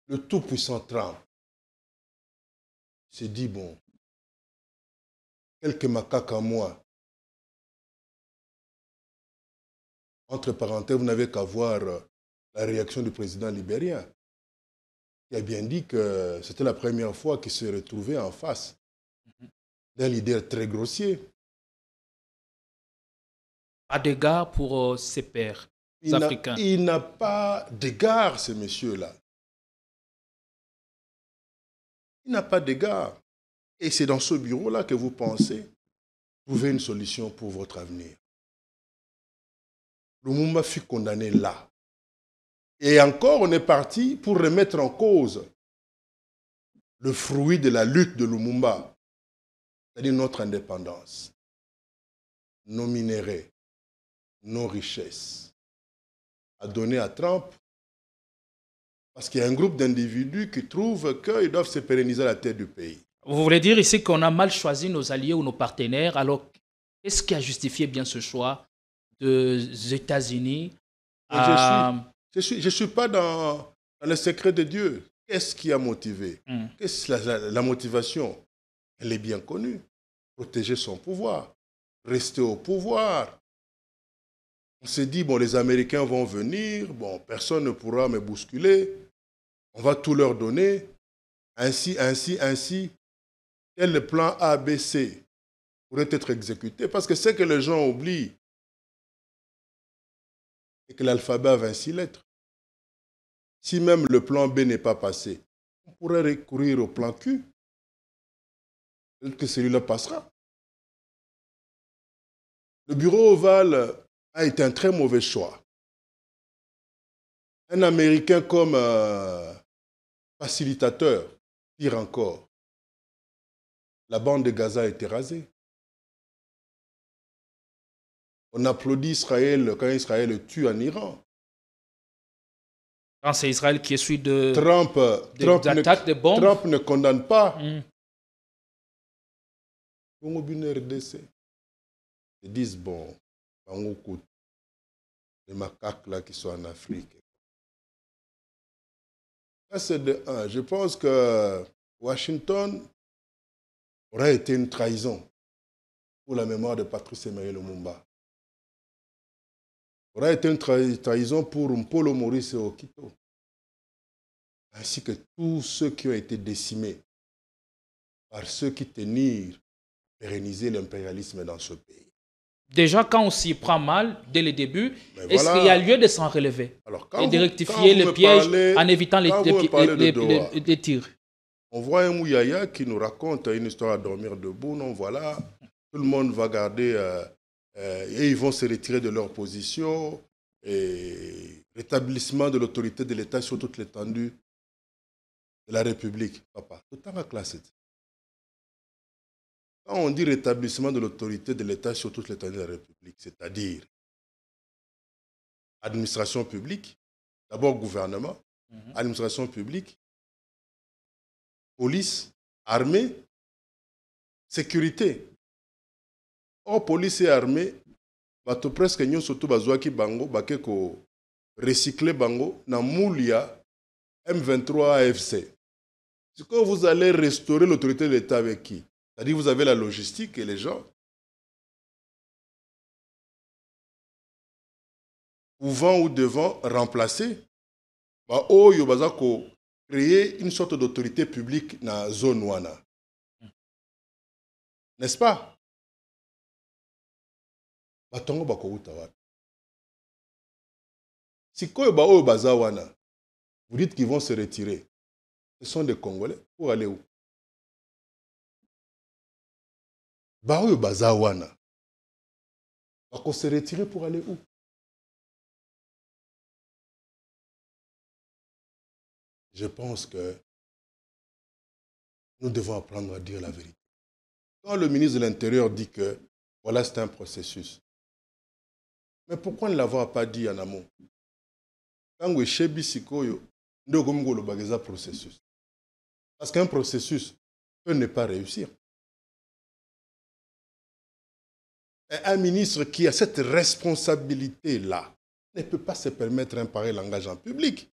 Le tout-puissant Trump s'est dit, bon, quelques macaques à moi. Entre parenthèses, vous n'avez qu'à voir la réaction du président libérien, qui a bien dit que c'était la première fois qu'il se retrouvait en face d'un leader très grossier. Pas d'égard pour ses pairs africains. Il n'a pas d'égard, ce monsieur-là. Il n'a pas d'égard. Et c'est dans ce bureau-là que vous pensez trouver une solution pour votre avenir. Lumumba fut condamné là. Et encore, on est parti pour remettre en cause le fruit de la lutte de Lumumba, c'est-à-dire notre indépendance, nos minéraux, nos richesses, à donner à Trump, parce qu'il y a un groupe d'individus qui trouvent qu'ils doivent se pérenniser à la tête du pays. Vous voulez dire ici qu'on a mal choisi nos alliés ou nos partenaires, alors qu'est-ce qui a justifié bien ce choix des États-Unis? Je ne suis pas dans le secret de Dieu. Qu'est-ce qui a motivé? La motivation, elle est bien connue. Protéger son pouvoir, rester au pouvoir. On s'est dit, bon, les Américains vont venir, bon, personne ne pourra me bousculer, on va tout leur donner, ainsi. Quel plan A, B, C pourrait être exécuté? Parce que ce que les gens oublient, c'est que l'alphabet a 26 lettres. Si même le plan B n'est pas passé, on pourrait recourir au plan Q. Peut-être que celui-là passera. Le bureau ovale a été un très mauvais choix. Un Américain comme facilitateur, pire encore. La bande de Gaza a été rasée. On applaudit Israël quand Israël tue en Iran. Quand c'est Israël qui est celui de attaques de bombes. Trump ne condamne pas. Ils disent, bon, les macaques là qui sont en Afrique. Ça, c'est de un. Je pense que Washington aurait été une trahison pour la mémoire de Patrice Emery Lumumba. Aurait été une trahison pour Mpolo Maurice Okito, ainsi que tous ceux qui ont été décimés par ceux qui tenaient à pérenniser l'impérialisme dans ce pays. Déjà, quand on s'y prend mal, dès le début, est-ce qu'il y a lieu de s'en relever et de rectifier le piège en évitant les tirs? On voit un Mouyaya qui nous raconte une histoire à dormir debout. Non, voilà, tout le monde va garder et ils vont se retirer de leur position. Et rétablissement de l'autorité de l'État sur toute l'étendue de la République. Papa, tout le temps à classe. Quand on dit rétablissement de l'autorité de l'État sur toute l'étendue de la République, c'est-à-dire administration publique, d'abord gouvernement, administration publique, police, armée, sécurité. Or, police et armée, bato presque nyon surtout bazouaki bango, bakeko recycler bango, na moulia M23 AFC. Est-ce que vous allez restaurer l'autorité de l'État avec qui? C'est-à-dire que vous avez la logistique et les gens pouvant ou devant remplacer, créer une sorte d'autorité publique dans la zone wana. N'est-ce pas? Si vous dites qu'ils vont se retirer, ce sont des Congolais, pour aller où? Bazawana. On se retirer pour aller où? Je pense que nous devons apprendre à dire la vérité. Quand le ministre de l'Intérieur dit que voilà, c'est un processus, Mais pourquoi ne l'avoir pas dit en amont? Quand vous êtes sikoyo, nous avons le processus. Parce qu'un processus peut ne pas réussir. Et un ministre qui a cette responsabilité-là ne peut pas se permettre un pareil langage en public.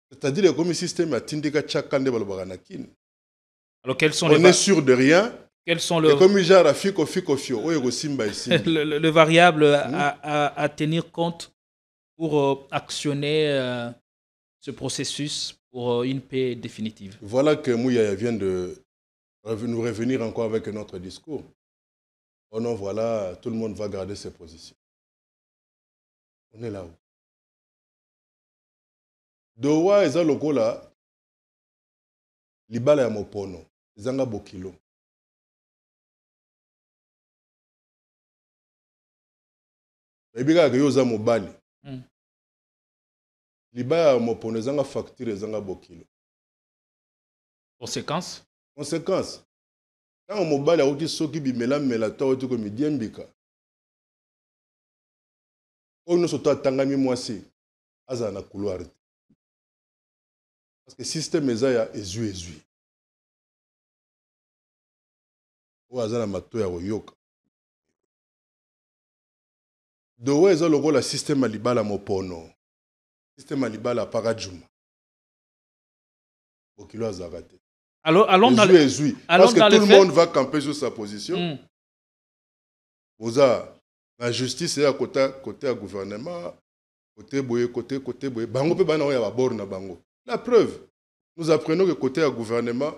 C'est-à-dire comme le système a tindika tchakande balobaganakin. Alors quels sont on n'est sûr de rien. Quels sont le variable à tenir compte pour actionner ce processus pour une paix définitive? Voilà que Mouya vient de nous revenir encore avec notre discours. Oh non, voilà, tout le monde va garder ses positions. On est là-haut. Dowa eza lokola libala ya mopono ezanga bokilo. Ebika ke yoza mobali. Libala ya mopono ezanga facture ezanga bokilo. Conséquence? Conséquence. Quand mobali auti soki bimela mela to auti ko midiembika. Ono soto atangami mwasi aza na couloir. Parce que le système est ezui. Ou azana mato ya oyoka. Dowe eza logo la système alibala mopono. Système alibala paradjuma. Bokilo azagate. Alors allons dans le parce que tout le monde va camper sur sa position. Oza la justice est à côté à gouvernement, côté boye. Bango pe bana ya bord na bango. La preuve, nous apprenons que côté à gouvernement,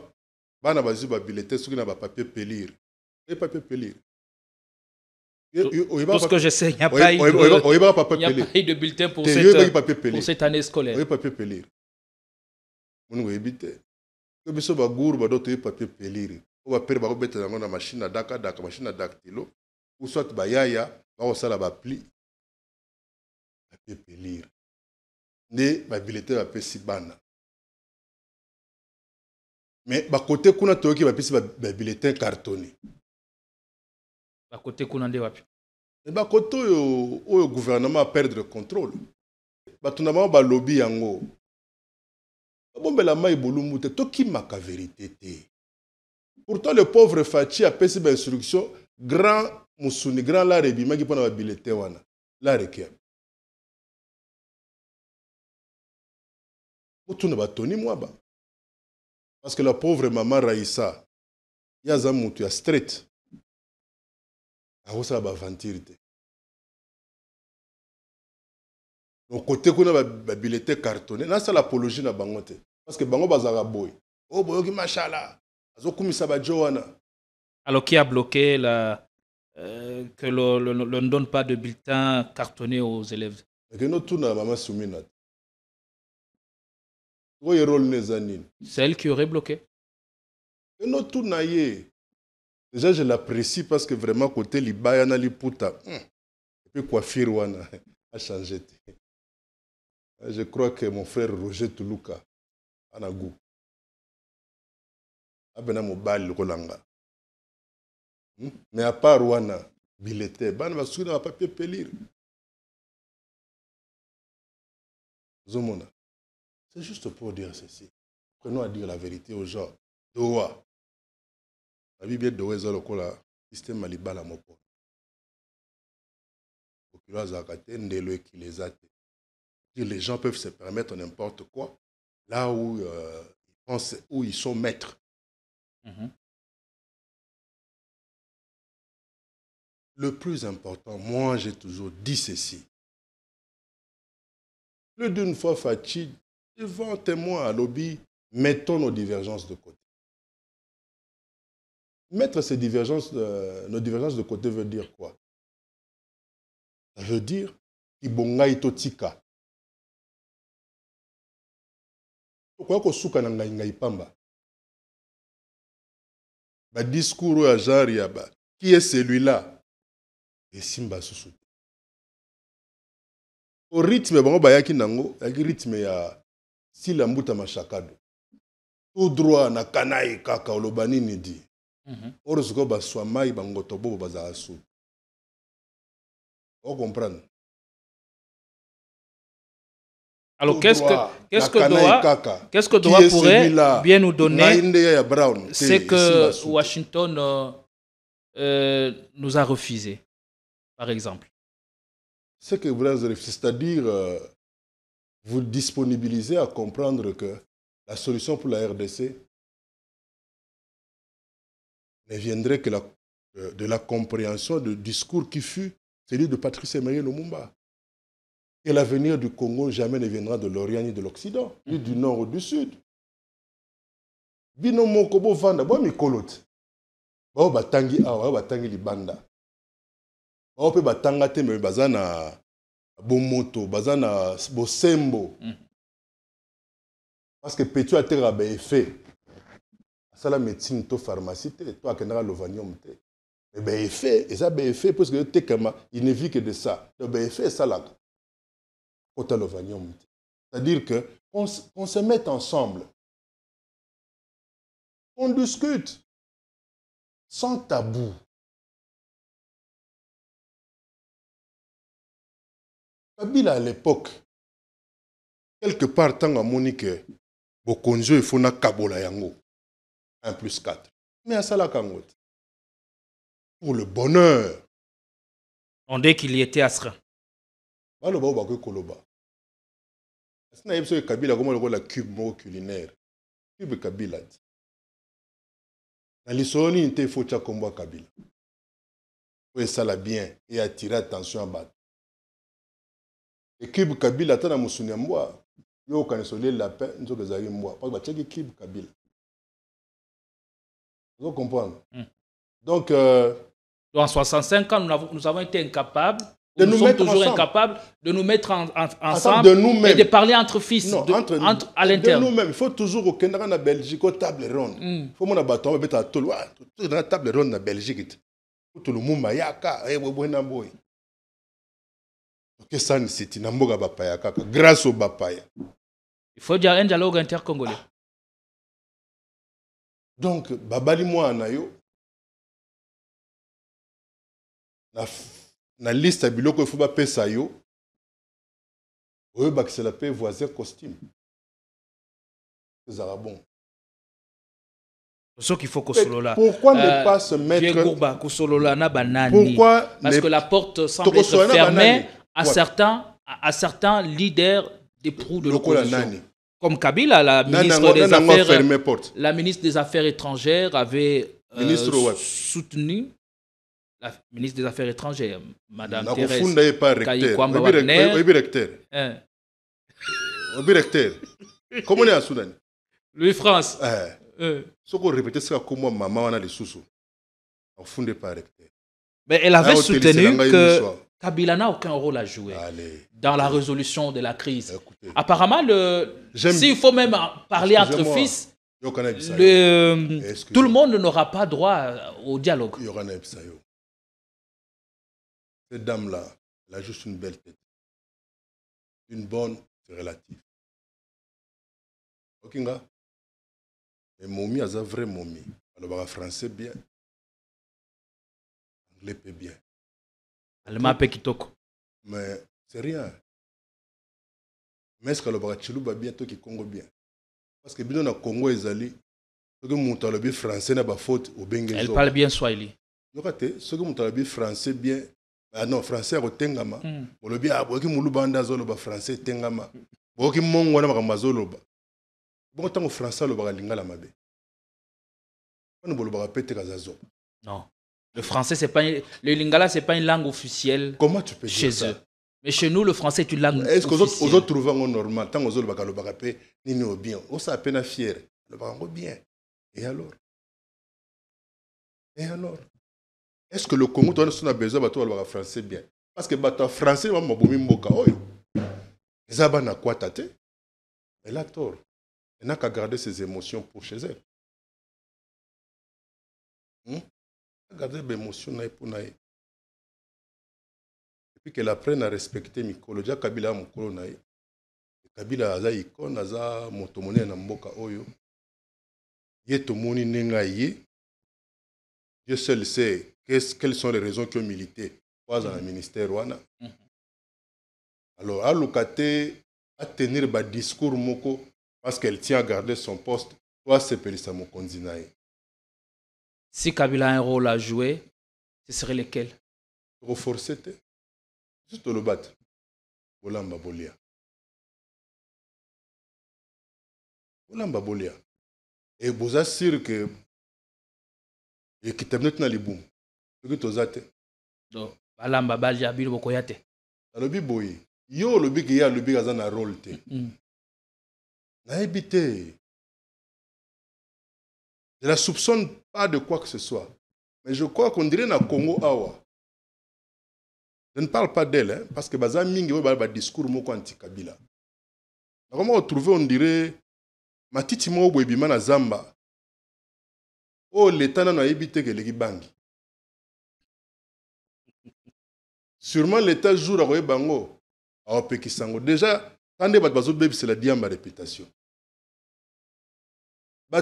bana bazu ba billet sur na ba papier pélir. Et papier pélir. Tout ce que je sais, il n'y a pas eu de bulletin pour cette année scolaire. Oui, papier pélir. On va éviter. Que biso ba gour ba doto papier pélir. On va perdre ba bête dans la machine à daka machine à dactylo ou soit ba yaya ba sala ba pli papier pélir. Ne ba bulletin ba pesi bana. Mais ba côté kuna toki ba pesi ba bulletin cartonné. Ba côté kuna nde wapi? Et ba côté au gouvernement a perdre le contrôle. Ba tunama ba lobby yango. Bombe la maille bolumute toki maka vérité té. Pourtant le pauvre Fachi a pesi ba instruction grand musuni grand la rebima ki pona ba bulletin wana. La rekia. Otuna ba toni moi ba. Parce que la pauvre maman Raïssa, il y a un moutou, il y a straight. Il y a un aventure. Donc, côté qu'on a un billet cartonné, là, c'est l'apologie de Bangote. Parce que Bango Bazara Boy. Oh, boy, machala. Alors, qui a bloqué que l'on ne donne pas de bulletin cartonné aux élèves? Que nous tournons à Maman Soumina. C'est elle qui aurait bloqué. Et non, tout naïe. Déjà, je l'apprécie parce que vraiment, côté Libayana Liputa, et puis coiffure wana a changé. Je crois que mon frère Roger Toulouka a un goût. Abena mobile Rolanga. Mais à part wana, billetté, ban va souder un papier pélir. Zomona. C'est juste pour dire ceci. Prenons à dire la vérité aux gens. Doha. La Bible de Doha est le système malibala mopo. Les gens peuvent se permettre n'importe quoi là où ils pensent, où ils sont maîtres. Le plus important, moi j'ai toujours dit ceci. Plus d'une fois Fachi, devant témoin à lobby, mettons nos divergences de côté. Mettre ces divergences, nos divergences de côté veut dire quoi? Ça veut dire Ibonga itotika. Pourquoi ko suka na ngai pamba? Ba discours à Jaria ba, qui est celui-là? Et Simba Susu. Au rythme bango bayaki nango, yaki rythme ya Sila Mbuta Mashakado. Tout droit na kanaï kaka olobani ni di. Orosiko baswamai bangotobo bazasu. On comprend. Alors, qu'est-ce que Doha pourrait bien nous donner? C'est que Washington nous a refusé, par exemple. Ce que vous avez refusé, c'est-à-dire vous disponibilisez à comprendre que la solution pour la RDC ne viendrait que de la compréhension du discours qui fut celui de Patrice Emery Lumumba. Et l'avenir du Congo jamais ne viendra de l'Orient ni de l'Occident, ni du Nord ou du Sud. Bino moko bo vanda bo mikolote. Ba batangi awa batangi libanda. Ba pe batanga te me bazana bomoto, bazana bosembo. Parce que Pétu a terre ba effet. Ça la médecine to pharmacie te, to akendra lovanium te. Mais ba effet, et ça ba effet parce que te kama, il ne vit que de ça. Donc ba effet ça là. C'est-à-dire qu'on se mette ensemble, on discute sans tabou. Kabila à l'époque, quelque part, tant à Monique, Bokonjo il faut na Kabola yango 1+4. Mais à ça la kangot. Pour le bonheur. On dit qu'il y était astreint. Baloba ba ko koloba. Sina yebso Kabila comme la cube mo culinaire. Cube Kabila. Na lisoni inte faut cha kombo Kabila. Oui, ça l'a bien et attirer attention à battre. Et cube Kabila tana musunya mwa yo kanisole la paix nzo kezali mwa parce que ba cube Kabila. Vous comprenez? Donc en 65 ans nous avons été incapables. Nous sommes toujours incapables de nous mettre ensemble et de parler entre fils, non, à l'interne. De nous-mêmes, il faut toujours au Canada, en Belgique, au table ronde. Il faut que nous bâtons à Toloa, tout la table ronde en Belgique. Tout le monde mayaka, que ça c'est une amboga bapayaka grâce au bapaya. Il faut dire un dialogue intercongolais. Donc, babali moi anayo na liste biloko il faut pas pesa yo. Oui, bah c'est la paix voisin costume. C'est bon. Ce qu'il faut que Solola. Pourquoi ne pas se mettre Pourquoi parce que la porte semble être fermée à certains leaders des proue de l'opposition. Comme Kabila, la ministre des Affaires étrangères avait soutenu la ministre des Affaires étrangères, Madame Thérèse Kayikwamba Wagner. Comment on est à Soudan? Louis France. Ce qu'on répétait, c'est que moi, maman, on a les sous-sous. On fonde pas recteur. Mais elle avait soutenu que Kabila n'a aucun rôle à jouer dans la résolution de la crise. Écoutez, apparemment, s'il faut même parler entre fils, tout le monde n'aura pas droit au dialogue. Cette dame-là, elle a juste une belle tête. Une bonne, c'est relatif. Ok, nga? Mais momie, elle a un vrai momie. Elle parle français bien. Anglais peut bien. Elle m'a appelé Kitoko. Mais c'est rien. Mais est-ce qu'elle parle Chiluba bien, toi qui Congo bien? Parce que bien dans le Congo, ils allaient. Ceux qui montent le français n'a pas faute au Bengue. Elle parle bien Swahili. Ceux qui montent le français bien. Ah non, français au Tengama. On le bien, qui moulubanda zolo français Tengama. Qui mongo na makamazolo ba. Bon tant au français le bagalinga la mabe. On ne peut péter kazazo. Non. Le français c'est pas le lingala c'est pas une langue officielle. Comment tu peux chez dire ça? Eux. Mais chez nous le français est une langue officielle. Est-ce que aux autres trouvent un normal tant aux autres le bagapé ni au bien. On ça peine à fier. Le bagango bien. Et alors? Est-ce que le Congo a besoin de parler français bien? Parce que le français, c'est un peu de quoi tâter. Elle a tort. Elle n'a qu'à garder ses émotions pour chez elle. Garder ses émotions pour elle. Et puis qu'elle apprenne à respecter Mikolo. Déjà, Kabila a Mikolo. Kabila a icône, a motomone na mboka oyo. Ye tomoni nenga ye. Dieu seul sait quelles sont les raisons qui ont milité dans le ministère. Alors, à l'occasion, à tenir un discours moko parce qu'elle tient à garder son poste, toi, c'est Pelissa Mokondinaï. Si Kabila a un rôle à jouer, ce serait lequel? Renforcer, juste le battre. Olamba Bolia. Olamba Bolia. Et vous assure que et qui t'aime dans les boum. Ce que tu as fait. Donc, Olamba Bolia, Bilo Bokoyate. Le biboy. Yo le big ya le big a un rôle te. Na évité. Je ne la soupçonne pas de quoi que ce soit. Mais je crois qu'on dirait na Congo Awa. Je ne parle pas d'elle, hein, parce que Baza Mingi va discours moko anti-Kabila. Comment retrouver, on dirait, Matiti mo bwebima na Zamba. Oh, l'État n'a évité que les bangi. Sûrement l'État joue à Bango, à Opekisango. Déjà, quand les bateaux bébés, c'est la diamba réputation.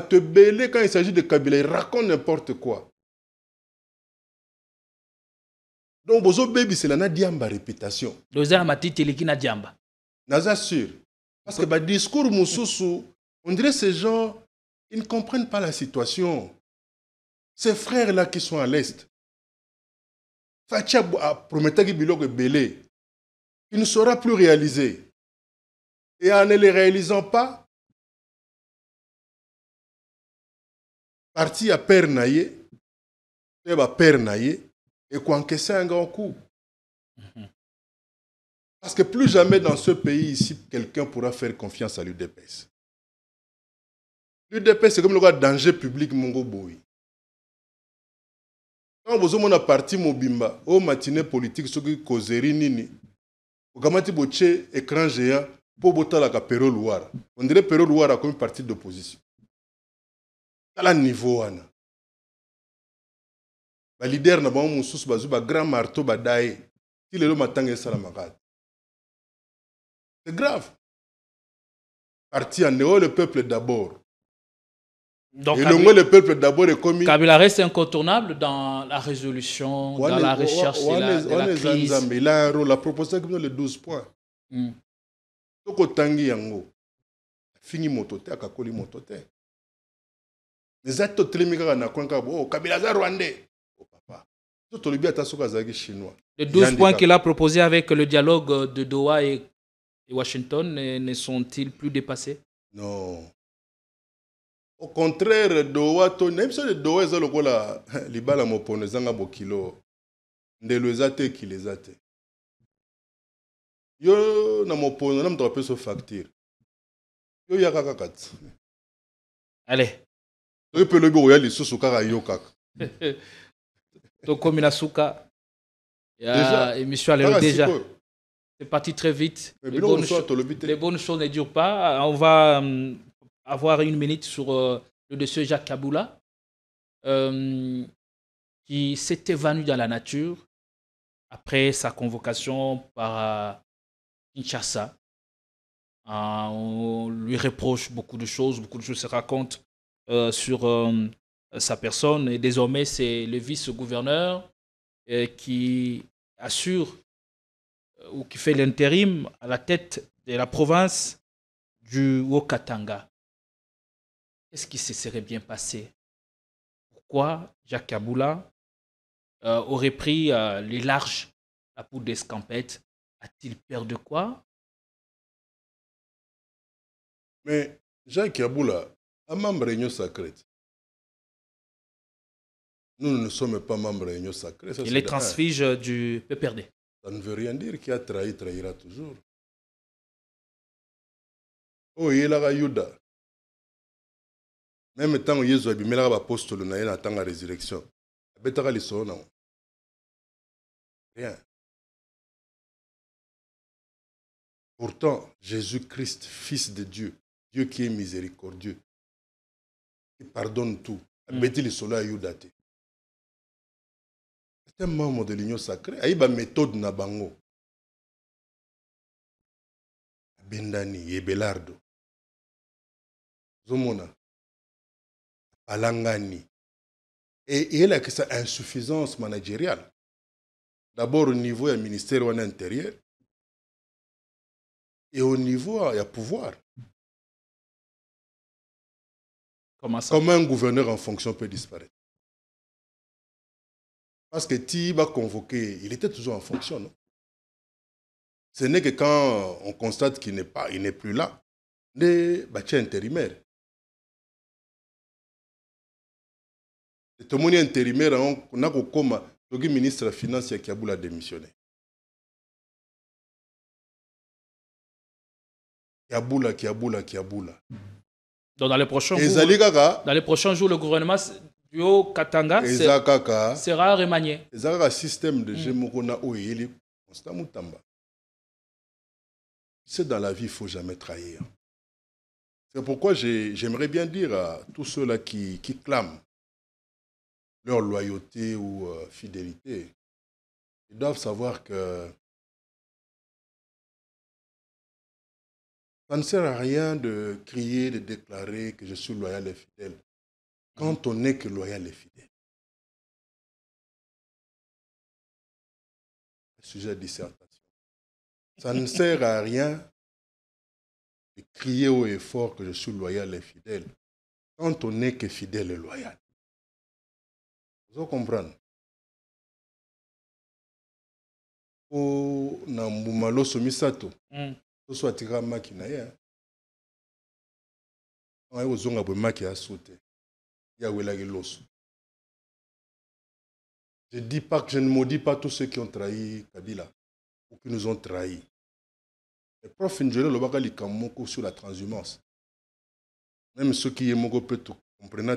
Te belé quand il s'agit de Kabila, il raconte n'importe quoi. Donc, bozo baby, c'est la diamba réputation. Doza matiti likina diamba. Naza sûr. Parce que le discours Moussoussou, on dirait ces gens, ils ne comprennent pas la situation. Ces frères-là qui sont à l'Est, Fatia promettait qu'il y belé, il ne sera plus réalisé. Et en ne les réalisant pas, parti à Père Naye, et qu'on encaissait un grand coup. Parce que plus jamais dans ce pays ici, quelqu'un pourra faire confiance à l'UDPS. L'UDPS, c'est comme le danger public Mongo Boy. Quand vous avez un parti Mobimba, au matinée politique, ce qui causerie nini, vous avez un écran géant pour voter la Péro Loire. On dirait Péro Loire comme une partie d'opposition. À la niveau, le leader n'a pas un grand marteau, il est le matin et salamagad. C'est grave. Parti en dehors, le peuple d'abord. Donc, et le peuple d'abord est commis. Kabila reste incontournable dans la résolution, dans la recherche de la crise. Il a un rôle. La proposition qui donne les 12 points. Donc, au tangi yango, fini motote, akakoli motote. Mais ça, tout le monde a dit, oh, Kabila est rwandais. Oh, papa. Tout le monde a dit chinois. Les 12 points qu'il a proposés avec le dialogue de Doha et Washington ne sont-ils plus dépassés? Non. Au contraire, Doha, même si Doha est là, Libala Mopone, Zanga Bokilo, Ndelezate qui les a été. Yo, na Mopone, nam doit se facture. Yo, yakakat. Allez. Yo, peut le bureau, yali, sous kara yokak. Toko Minasuka. Déjà, émission à déjà. C'est parti très vite. Les bonnes choses ne durent pas. On va avoir une minute sur le dossier Jacques Kaboula, qui s'est évanoui dans la nature après sa convocation par Kinshasa. On lui reproche beaucoup de choses se racontent sur sa personne. Et désormais, c'est le vice-gouverneur qui assure ou qui fait l'intérim à la tête de la province du Haut-Katanga. Qu'est-ce qui se serait bien passé? Pourquoi Jacques Kaboula aurait pris les larges à poudre d'escampette? A-t-il peur de quoi? Mais Jacques Kaboula a membre de l'Union sacrée. Nous ne sommes pas membres de l'Union sacrée. Il est transfige du PPRD. Ça ne veut rien dire. Qui a trahi, trahira toujours. Oh, il est là, Yuda. Même tant que Jésus a bimé là, apostole, il a tant la résurrection. Betara les sons, non. Rien. Pourtant, Jésus-Christ, Fils de Dieu, Dieu qui est miséricordieux, qui pardonne tout, a bêté les sols à Yuda. C'est un membre de l'Union sacrée. Il y a une méthode na bango. Bendani, Yebelardo. Zomona. Alangani. Et il y a cette insuffisance managériale. D'abord au niveau du ministère de l'Intérieur et au niveau du pouvoir. Comment ça? Comment un gouverneur en fonction peut disparaître? Parce que Tiba convoqué, il était toujours en fonction, non? Ce n'est que quand on constate qu'il n'est plus là, les bâtis intérimaires. Et tout le monde est intérimaire, on a comme le ministre de la Finance qui a démissionné. Qui a boula. Donc dans les prochains jours, le gouvernement du Haut-Katanga sera remanié. Il y a un système de Gemokona Oye, constamment tamba. C'est dans la vie, il ne faut jamais trahir. C'est pourquoi j'aimerais bien dire à tous ceux-là qui clament leur loyauté ou fidélité, ils doivent savoir que ça ne sert à rien de crier, de déclarer que je suis loyal et fidèle quand on n'est que loyal et fidèle. Sujet de dissertation. Ça ne sert à rien de crier haut et fort que je suis loyal et fidèle quand on n'est que fidèle et loyal. Vous comprenez? O na mbumalo somisato. To so atira maki na ya. Ayi ozonga bo maki a sauté. Ya wela loso. Je ne dis pas que je ne maudis pas tous ceux qui ont trahi Kabila ou qui nous ont trahis. Les profs Ndjele Lobaka likamoko sur la transhumance. Même ceux qui aiment peut comprendre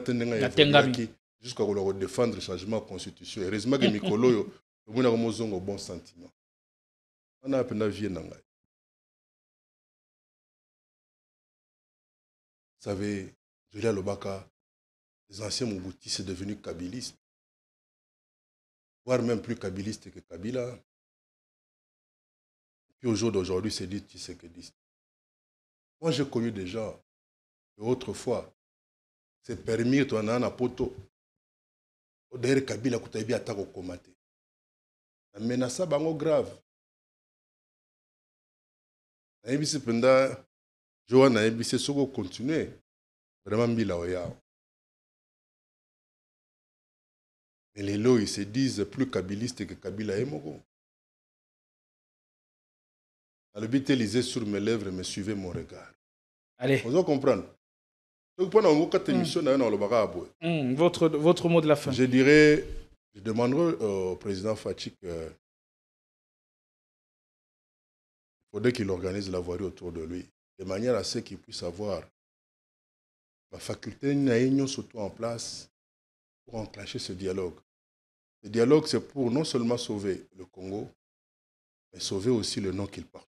jusqu'à leur défendre le changement de la constitution. Heureusement que Mikolo a un bon sentiment. On a appelé vie nanga. Vous savez, Julia Lobaka, les anciens Mobuti, c'est devenu kabiliste. Voire même plus kabiliste que Kabila. Puis au jour d'aujourd'hui, c'est dit tshisekidiste. Moi, j'ai connu des gens, autrefois, c'est permis, tu en as un poto. D'ailleurs, Kabila, tu as bien attaqué au comité. La menace est grave. Je vais continuer. Vraiment, mais les lois, ils se disent plus kabilistes que Kabila et Mogo. Le but est lisé sur mes lèvres, mais suivez mon regard. Allez. Vous comprenez? Donc, pendant votre émission, votre mot de la fin. Je dirais, je demanderai au président Fachik qu'il faudrait qu'il organise la voirie autour de lui, de manière à ce qu'il puisse avoir la faculté de surtout en place pour enclencher ce dialogue. Le dialogue, c'est pour non seulement sauver le Congo, mais sauver aussi le nom qu'il porte.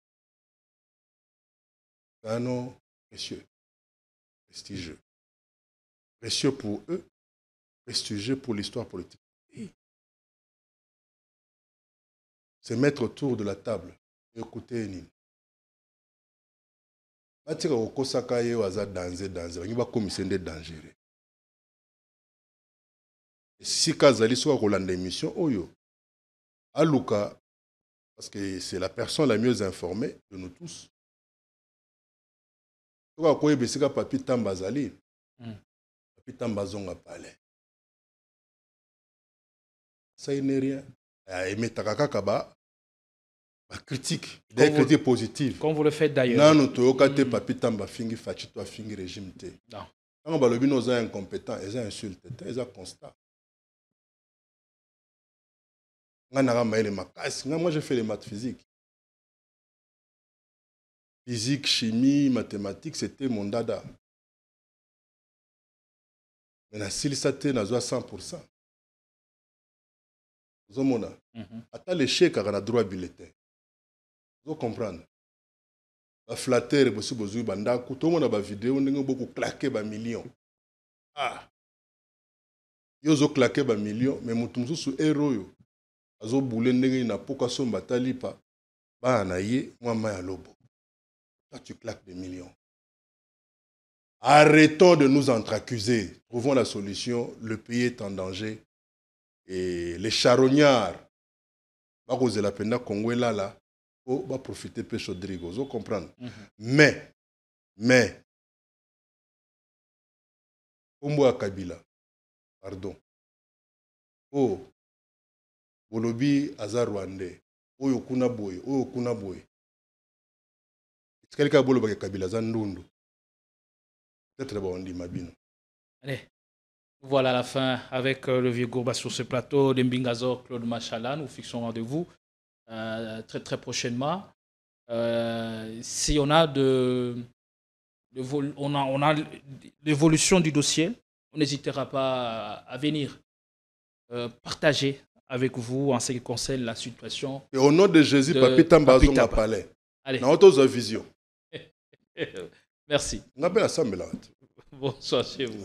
C'est un nom précieux, prestigieux. Précieux pour eux, prestigieux pour l'histoire politique. C'est mettre autour de la table et écouter Nini. Batika okosaka ye waza danser, bangi ba komisende dangereux. Si Kazali soit Rolanda émission oyo aluka parce que c'est la personne la mieux informée de nous tous. Toi quoi besika papi Tambazali. Papi Tambazonga palais. Ça n'est rien. Aimé takaka ba critique, des critiques positives. Comme vous le faites d'ailleurs. Non, tu as papi Tamba fingi fachi toi fingi régime te. Non. Quand on balobi nos incompétents, ils insultent, ils ont constat. Moi, j'ai fait les maths physiques. Physique, chimie, mathématiques, c'était mon dada. Mais si ça était à 100%. Vous avez l'échec à droit bulletin. Vous comprenez? La flatteur, vous avez une vidéo, vous avez beaucoup claqué des millions. Ah! Vous avez claqué des millions, mais vous avez un héros. Azo boule ndenge na poka somba talipa ba na ye moi ma lobo. Là tu claques des millions. Arrêtons de nous entreaccuser. Trouvons la solution. Le pays est en danger. Et les charognards, cause de la peine Congo là, va profiter de Chaudrigo. Vous comprenez? Mais, Ombo Kabila, pardon. Oh, Bolobi Azar Rwandais. Oh, Yokuna Boy. Oh, Yokuna Boy. Est-ce que quelqu'un a Bolobi Kabila Zandundu? Peut-être bon, on dit Mabino. Allez, voilà la fin avec le vieux Gourba sur ce plateau d'Mbingazor, Claude Machala. Nous fixons rendez-vous très très prochainement. Si on a on a l'évolution du dossier, on n'hésitera pas à venir partager avec vous en ce qui concerne la situation. Et au nom de Jésus, Papi Tamba a parlé. Allez. Dans votre vision. Merci. On appelle l'Assemblée. Bonsoir chez vous.